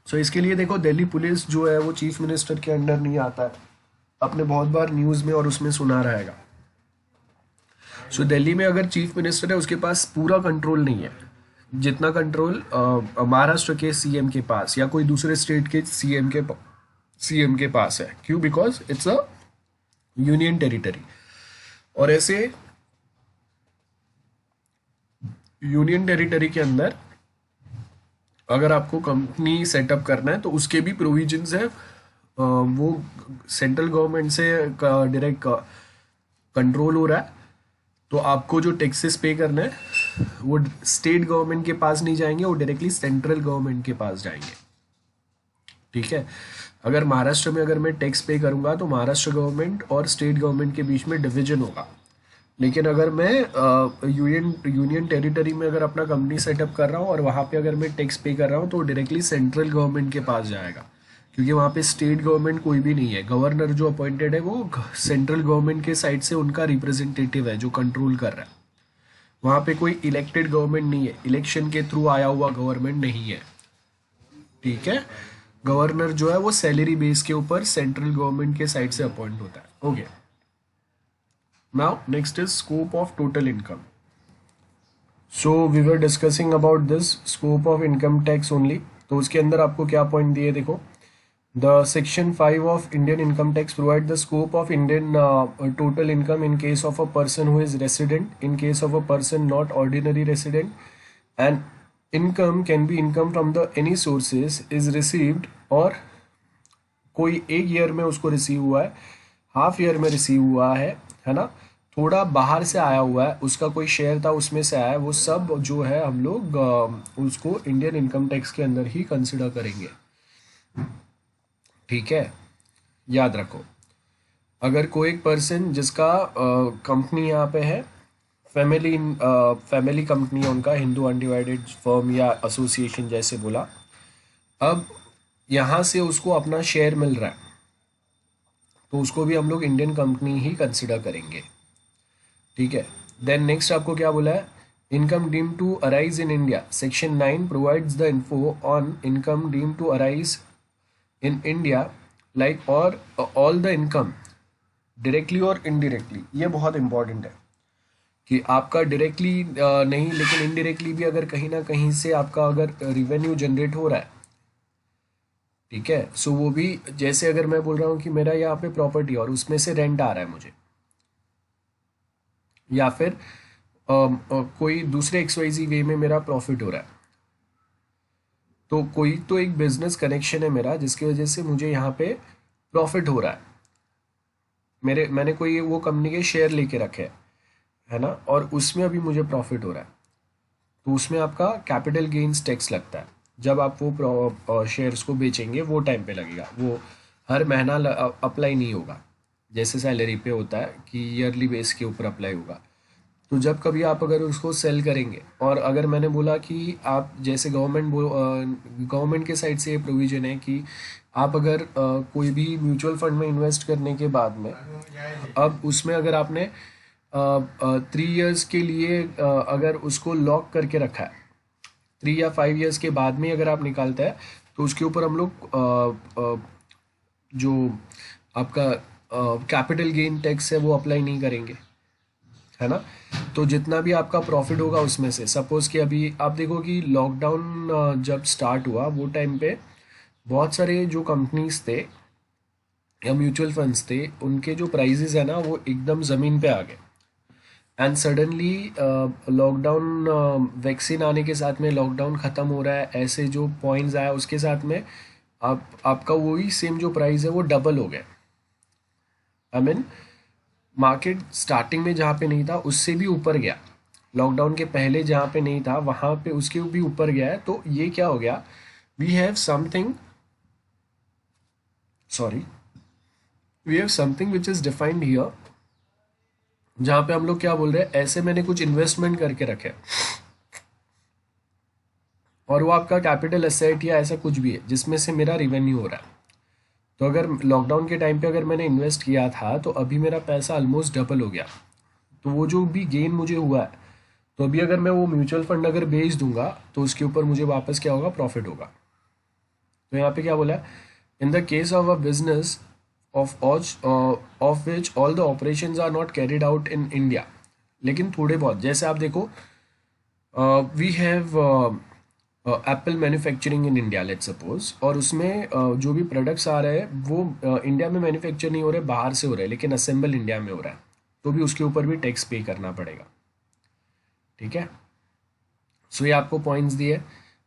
सो इसके लिए देखो दिल्ली पुलिस जो है वो चीफ मिनिस्टर के अंडर नहीं आता है। आपने बहुत बार न्यूज में और उसमें सुना रहेगा। सो दिल्ली में अगर चीफ मिनिस्टर है उसके पास पूरा कंट्रोल नहीं है, जितना कंट्रोल महाराष्ट्र के सीएम के पास या कोई दूसरे स्टेट के सीएम के पास है। क्यों? Because it's a union territory. और ऐसे यूनियन टेरिटरी के अंदर अगर आपको कंपनी सेटअप करना है तो उसके भी प्रोविजंस है। वो सेंट्रल गवर्नमेंट से डायरेक्ट कंट्रोल हो रहा है, तो आपको जो टैक्सेस पे करना है वो स्टेट गवर्नमेंट के पास नहीं जाएंगे, वो डायरेक्टली सेंट्रल गवर्नमेंट के पास जाएंगे। ठीक है, अगर महाराष्ट्र में अगर मैं टैक्स पे करूंगा तो महाराष्ट्र गवर्नमेंट और स्टेट गवर्नमेंट के बीच में डिवीजन होगा। लेकिन अगर मैं यूनियन टेरिटरी में अगर अपना कंपनी सेटअप कर रहा हूँ और वहाँ पे अगर मैं टैक्स पे कर रहा हूँ तो डायरेक्टली सेंट्रल गवर्नमेंट के पास जाएगा, क्योंकि वहाँ पे स्टेट गवर्नमेंट कोई भी नहीं है। गवर्नर जो अपॉइंटेड है वो सेंट्रल गवर्नमेंट के साइड से उनका रिप्रेजेंटेटिव है जो कंट्रोल कर रहा है। वहाँ पे कोई इलेक्टेड गवर्नमेंट नहीं है, इलेक्शन के थ्रू आया हुआ गवर्नमेंट नहीं है। ठीक है, गवर्नर जो है वो सैलरी बेस के ऊपर सेंट्रल गवर्नमेंट के साइड से अपॉइंट होता है। Okay, now next is scope of total income. So we were discussing about this scope of income tax only. तो उसके अंदर आपको क्या पॉइंट दिए देखो, the section 5 of Indian income tax provide the scope of Indian total income in case of a person who is resident, in case of a person not ordinary resident, and income can be income from the any sources is received. और कोई एक year में उसको receive हुआ है, half year में receive हुआ है ना, थोड़ा बाहर से आया हुआ है, उसका कोई शेयर था उसमें से आया है, वो सब जो है हम लोग उसको इंडियन इनकम टैक्स के अंदर ही कंसिडर करेंगे। ठीक है, याद रखो, अगर कोई एक पर्सन जिसका कंपनी यहाँ पे है, फैमिली कंपनी है उनका, हिंदू अनडिवाइडेड फर्म या एसोसिएशन जैसे बोला, अब यहाँ से उसको अपना शेयर मिल रहा है तो उसको भी हम लोग इंडियन कंपनी ही कंसिडर करेंगे। ठीक है, देन नेक्स्ट आपको क्या बोला है, income deem to arise in India. Section 9 provides the info on income deem to arise in India like और ऑल द इनकम डायरेक्टली और इनडायरेक्टली। ये बहुत इंपॉर्टेंट है कि आपका डायरेक्टली नहीं लेकिन इनडायरेक्टली भी अगर कहीं ना कहीं से आपका अगर रिवेन्यू जनरेट हो रहा है, ठीक है, सो वो भी, जैसे अगर मैं बोल रहा हूँ कि मेरा यहाँ पे प्रॉपर्टी और उसमें से रेंट आ रहा है मुझे, या फिर कोई दूसरे एक्सवाइजी वे में मेरा प्रॉफिट हो रहा है, तो कोई तो एक बिजनेस कनेक्शन है मेरा जिसकी वजह से मुझे यहाँ पे प्रॉफिट हो रहा है। मैंने कोई वो कंपनी के शेयर लेके रखे है ना, और उसमें अभी मुझे प्रॉफिट हो रहा है, तो उसमें आपका कैपिटल गेन्स टैक्स लगता है। जब आप वो शेयर्स को बेचेंगे वो टाइम पे लगेगा, वो हर महीना अप्लाई नहीं होगा जैसे सैलरी पे होता है कि ईयरली बेस के ऊपर अप्लाई होगा। तो जब कभी आप अगर उसको सेल करेंगे, और अगर मैंने बोला कि आप जैसे गवर्नमेंट के साइड से ये प्रोविजन है कि आप अगर कोई भी म्यूचुअल फंड में इन्वेस्ट करने के बाद में, अब उसमें अगर आपने 3 इयर्स के लिए अगर उसको लॉक करके रखा है, 3 या 5 इयर्स के बाद में अगर आप निकालते हैं, तो उसके ऊपर हम लोग जो आपका कैपिटल गेन टैक्स है वो अप्लाई नहीं करेंगे, है ना। तो जितना भी आपका प्रॉफिट होगा उसमें से, सपोज कि अभी आप देखो कि लॉकडाउन जब स्टार्ट हुआ वो टाइम पे बहुत सारे जो कंपनीज थे या म्यूचुअल फंड्स थे, उनके जो प्राइजेस है ना वो एकदम ज़मीन पे आ गए। एंड सडनली लॉकडाउन, वैक्सीन आने के साथ में लॉकडाउन ख़त्म हो रहा है, ऐसे जो पॉइंट्स आया उसके साथ में आपका वही सेम जो प्राइस है वो डबल हो गया। आई मीन मार्केट स्टार्टिंग में जहाँ पे नहीं था उससे भी ऊपर गया, लॉकडाउन के पहले जहाँ पे नहीं था वहाँ पे उसके भी ऊपर गया है। तो ये क्या हो गया, we have something, sorry, we have something which is defined here, जहाँ पे हम लोग क्या बोल रहे हैं, ऐसे मैंने कुछ इन्वेस्टमेंट करके रखे और वो आपका कैपिटल एसेट या ऐसा कुछ भी है जिसमें से मेरा रिवेन्यू हो रहा है। तो अगर लॉकडाउन के टाइम पे अगर मैंने इन्वेस्ट किया था तो अभी मेरा पैसा ऑलमोस्ट डबल हो गया। तो वो जो भी गेन मुझे हुआ है, तो अभी अगर मैं वो म्यूचुअल फंड अगर बेच दूंगा तो उसके ऊपर मुझे वापस क्या होगा, प्रॉफिट होगा। तो यहाँ पे क्या बोला है, in the case of a business of which all the operations are not carried out in India, लेकिन थोड़े बहुत, जैसे आप देखो we have Apple manufacturing in India let's suppose, और उसमें जो भी प्रोडक्ट्स आ रहे हैं वो इंडिया में मैन्युफैक्चर नहीं हो रहे, बाहर से हो रहे हैं, लेकिन असेंबल इंडिया में हो रहा है, तो भी उसके ऊपर भी टैक्स पे करना पड़ेगा। ठीक है, सो ये आपको पॉइंट्स दिए।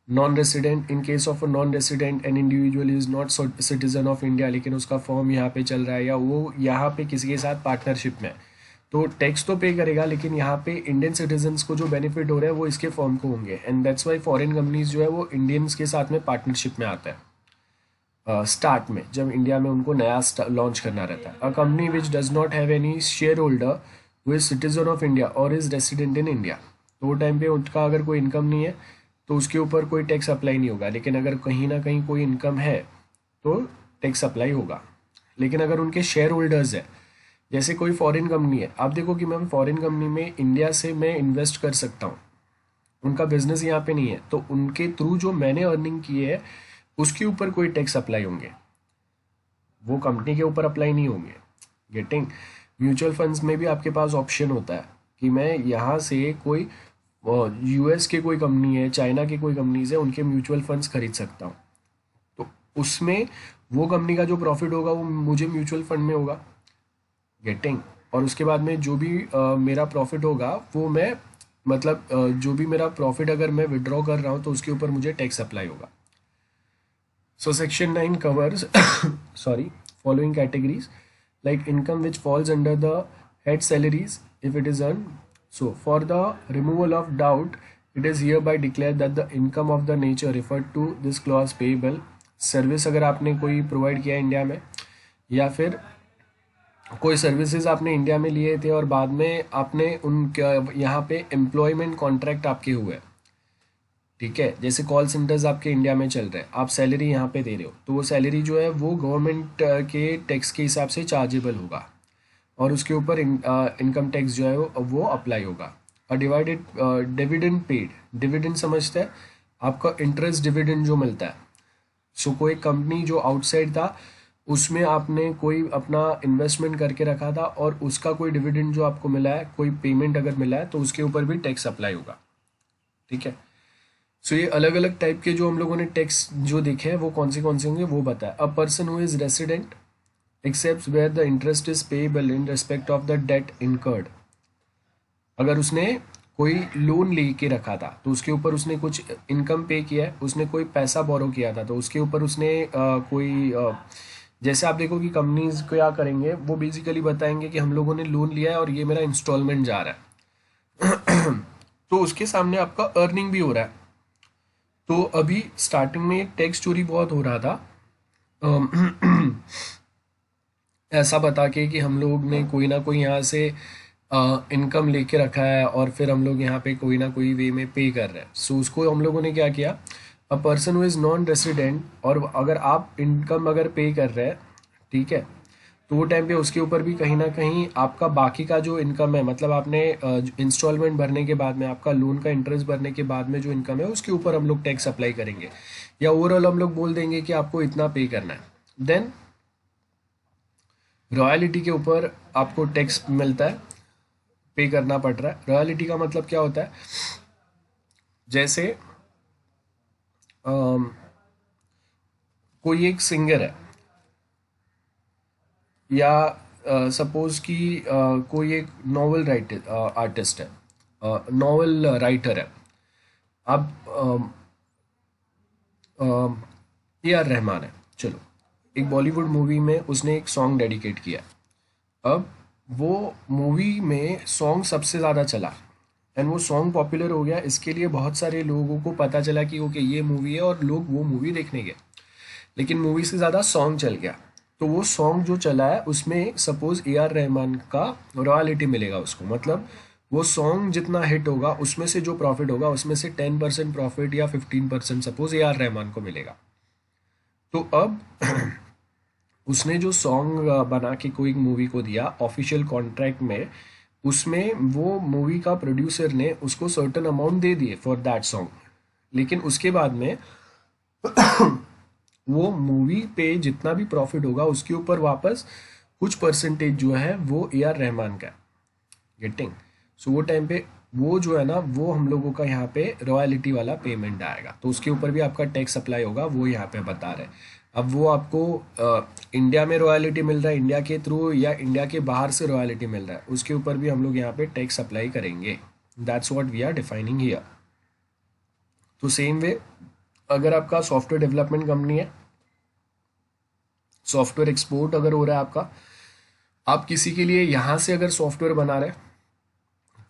Non resident, in case of a non resident N individual is not citizen of India, लेकिन उसका फॉर्म यहाँ पे चल रहा है या वो यहाँ पे किसी के साथ पार्टनरशिप में है, तो टैक्स तो पे करेगा, लेकिन यहाँ पे इंडियन सिटीजन्स को जो बेनिफिट हो रहा है वो इसके फॉर्म को होंगे। And that's why foreign companies जो है वो इंडियंस के साथ में पार्टनरशिप में आता है स्टार्ट में, जब इंडिया में उनको नया लॉन्च करना रहता है। A company which does not have any share holder who is citizen of India और इज रेसिडेंट इन इंडिया, तो वो टाइम पे उनका अगर कोई इनकम नहीं है तो उसके ऊपर कोई टैक्स अप्लाई नहीं होगा, लेकिन अगर कहीं ना कहीं कोई इनकम है तो टैक्स अप्लाई होगा। लेकिन अगर उनके शेयर होल्डर्स है, जैसे कोई फॉरेन कंपनी है, आप देखो कि मैम फॉरेन कंपनी में इंडिया से मैं इन्वेस्ट कर सकता हूँ, उनका बिजनेस यहाँ पे नहीं है, तो उनके थ्रू जो मैंने अर्निंग की है उसके ऊपर कोई टैक्स अप्लाई होंगे, वो कंपनी के ऊपर अप्लाई नहीं होंगे। गेटिंग, म्यूचुअल फंड्स में भी आपके पास ऑप्शन होता है कि मैं यहाँ से कोई यूएस के कोई कंपनी है, चाइना के कोई कंपनीज है, उनके म्यूचुअल फंड्स खरीद सकता हूँ, तो उसमें वो कंपनी का जो प्रॉफिट होगा वो मुझे म्यूचुअल फंड में होगा। गेटिंग, और उसके बाद में जो भी मेरा प्रॉफिट होगा वो मैं, मतलब जो भी मेरा प्रॉफिट अगर मैं विड्रॉ कर रहा हूँ तो उसके ऊपर मुझे टैक्स अप्लाई होगा। So section 9 covers sorry following categories like income which falls under the head salaries if it is earned. So for the removal of doubt, it is hereby declared that the income of the nature referred to this clause payable service अगर आपने कोई provide किया India में, या फिर कोई services आपने India में लिए थे और बाद में आपने उन यहाँ पे एम्प्लॉयमेंट कॉन्ट्रैक्ट आपके हुए, ठीक है, जैसे कॉल सेंटर्स आपके इंडिया में चल रहे हैं, आप सैलरी यहाँ पे दे रहे हो, तो वो सैलरी जो है वो गवर्नमेंट के टैक्स के हिसाब से चार्जेबल होगा और उसके ऊपर इनकम टैक्स जो है वो अप्लाई होगा। और डिवाइडेड डिविडेंड पेड, डिविडेंड समझते हैं, आपका इंटरेस्ट डिविडेंड जो मिलता है। सो कोई कंपनी जो आउटसाइड था उसमें आपने कोई अपना इन्वेस्टमेंट करके रखा था और उसका कोई डिविडेंड जो आपको मिला है, कोई पेमेंट अगर मिला है, तो उसके ऊपर भी टैक्स अप्लाई होगा। ठीक है, सो ये अलग अलग टाइप के जो हम लोगों ने टैक्स जो देखे हैं वो कौन से होंगे वो बताया। A person who is resident except where the interest is payable in respect of the debt incurred, अगर उसने कोई लोन लेके रखा था तो उसके ऊपर उसने कुछ इनकम पे किया है, उसने कोई पैसा बोरो किया था तो उसके ऊपर उसने जैसे आप देखो कि कंपनीज क्या करेंगे, वो बेसिकली बताएंगे कि हम लोगों ने लोन लिया है और ये मेरा इंस्टॉलमेंट जा रहा है तो उसके सामने आपका अर्निंग भी हो रहा है। तो अभी स्टार्टिंग में टैक्स चोरी बहुत हो रहा था ऐसा बता के कि हम लोग ने कोई ना कोई यहाँ से इनकम लेके रखा है और फिर हम लोग यहाँ पे कोई ना कोई वे में पे कर रहे हैं, सो उसको हम लोगों ने क्या किया, अ person who is non resident, और अगर आप इनकम अगर पे कर रहे हैं, ठीक है, तो वो टाइम पे उसके ऊपर भी कहीं ना कहीं आपका बाकी का जो इनकम है, मतलब आपने इंस्टॉलमेंट भरने के बाद में, आपका लोन का इंटरेस्ट भरने के बाद में जो इनकम है उसके ऊपर हम लोग टैक्स अप्लाई करेंगे, या ओवरऑल हम लोग बोल देंगे कि आपको इतना पे करना है। देन रॉयल्टी के ऊपर आपको टैक्स मिलता है, पे करना पड़ रहा है। रॉयल्टी का मतलब क्या होता है, जैसे अम, कोई एक सिंगर है, या सपोज कि कोई एक नॉवल राइटर आर्टिस्ट है, नॉवल राइटर है, अब ए आर रहमान है, चलो, एक बॉलीवुड मूवी में उसने एक सॉन्ग डेडिकेट किया। अब वो मूवी में सॉन्ग सबसे ज़्यादा चला एंड वो सॉन्ग पॉपुलर हो गया, इसके लिए बहुत सारे लोगों को पता चला कि ओके ये मूवी है, और लोग वो मूवी देखने गए, लेकिन मूवी से ज़्यादा सॉन्ग चल गया। तो वो सॉन्ग जो चला है उसमें सपोज ए आर रहमान का रॉयल्टी मिलेगा उसको, मतलब वो सॉन्ग जितना हिट होगा उसमें से जो प्रॉफिट होगा उसमें से 10% प्रॉफिट या 15% सपोज ए आर रहमान को मिलेगा। तो अब उसने जो सॉन्ग बना के कोई मूवी को दिया ऑफिशियल कॉन्ट्रैक्ट में, उसमें वो मूवी का प्रोड्यूसर ने उसको सर्टेन अमाउंट दे दिए फॉर दैट सॉन्ग, लेकिन उसके बाद में वो मूवी पे जितना भी प्रॉफिट होगा उसके ऊपर वापस कुछ परसेंटेज जो है वो ए आर रहमान का, गेटिंग। सो वो टाइम पे वो जो है ना, वो हम लोगों का यहाँ पे रॉयल्टी वाला पेमेंट आएगा, तो उसके ऊपर भी आपका टैक्स अप्लाई होगा, वो यहाँ पे बता रहे हैं। अब वो आपको इंडिया में रॉयल्टी मिल रहा है इंडिया के थ्रू, या इंडिया के बाहर से रॉयल्टी मिल रहा है, उसके ऊपर भी हम लोग यहाँ पे टैक्स अप्लाई करेंगे। That's what we are defining here. तो सेम वे, अगर आपका सॉफ्टवेयर डेवलपमेंट कंपनी है, सॉफ्टवेयर एक्सपोर्ट अगर हो रहा है आपका, आप किसी के लिए यहाँ से अगर सॉफ्टवेयर बना रहे हैं,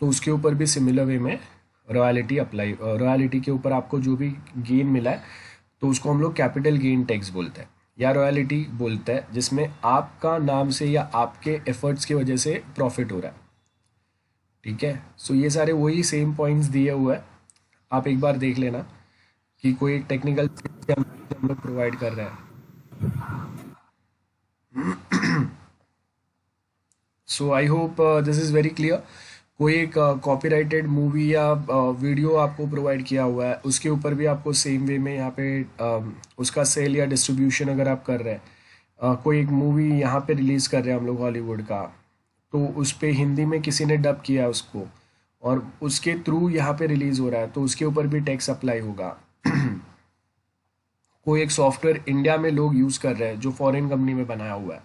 तो उसके ऊपर भी सिमिलर वे में रॉयल्टी अप्लाई, रॉयल्टी के ऊपर आपको जो भी गेन मिला है तो उसको हम लोग कैपिटल गेन टैक्स बोलते हैं, या रॉयल्टी बोलते हैं, जिसमें आपका नाम से या आपके एफर्ट्स की वजह से प्रॉफिट हो रहा है, ठीक है। सो ये सारे वही सेम पॉइंट्स दिए हुए हैं, आप एक बार देख लेना कि कोई एक टेक्निकल हम लोग प्रोवाइड कर रहे हैं। So I hope this is very clear. कोई एक कॉपीराइटेड मूवी या वीडियो आपको प्रोवाइड किया हुआ है, उसके ऊपर भी आपको सेम वे में यहाँ पे उसका सेल या डिस्ट्रीब्यूशन अगर आप कर रहे हैं, कोई एक मूवी यहाँ पे रिलीज़ कर रहे हैं हम लोग हॉलीवुड का, तो उस पे हिंदी में किसी ने डब किया है उसको, और उसके थ्रू यहाँ पे रिलीज़ हो रहा है, तो उसके ऊपर भी टैक्स अप्लाई होगा। कोई एक सॉफ्टवेयर इंडिया में लोग यूज़ कर रहे हैं जो फॉरेन कंपनी में बनाया हुआ है,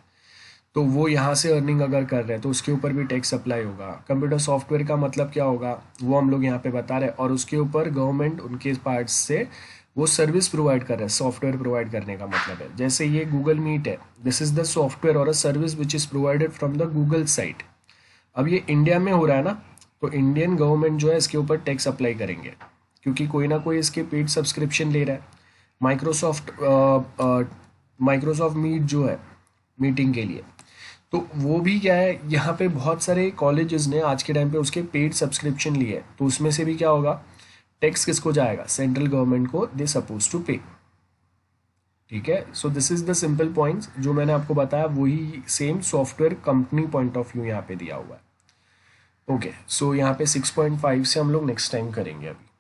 तो वो यहाँ से अर्निंग अगर कर रहे हैं तो उसके ऊपर भी टैक्स अप्लाई होगा। कंप्यूटर सॉफ्टवेयर का मतलब क्या होगा वो हम लोग यहाँ पे बता रहे हैं, और उसके ऊपर गवर्नमेंट उनके पार्ट से वो सर्विस प्रोवाइड कर रहा है। सॉफ्टवेयर प्रोवाइड करने का मतलब है, जैसे ये गूगल मीट है, दिस इज द सॉफ्टवेयर और a service which is provided from the Google site. अब ये इंडिया में हो रहा है ना, तो इंडियन गवर्नमेंट जो है इसके ऊपर टैक्स अप्लाई करेंगे, क्योंकि कोई ना कोई इसके पेड सब्सक्रिप्शन ले रहा है। माइक्रोसॉफ्ट मीट जो है मीटिंग के लिए, तो वो भी क्या है, यहाँ पे बहुत सारे कॉलेजेस ने आज के टाइम पे उसके पेड सब्सक्रिप्शन लिए है, तो उसमें से भी क्या होगा, टैक्स किसको जाएगा, सेंट्रल गवर्नमेंट को, दे सपोज टू पे, ठीक है। So this is the simple points जो मैंने आपको बताया, वही same software company point of view यहाँ पे दिया हुआ है। ओके, सो यहाँ पे 6.5 से हम लोग नेक्स्ट टाइम करेंगे अभी।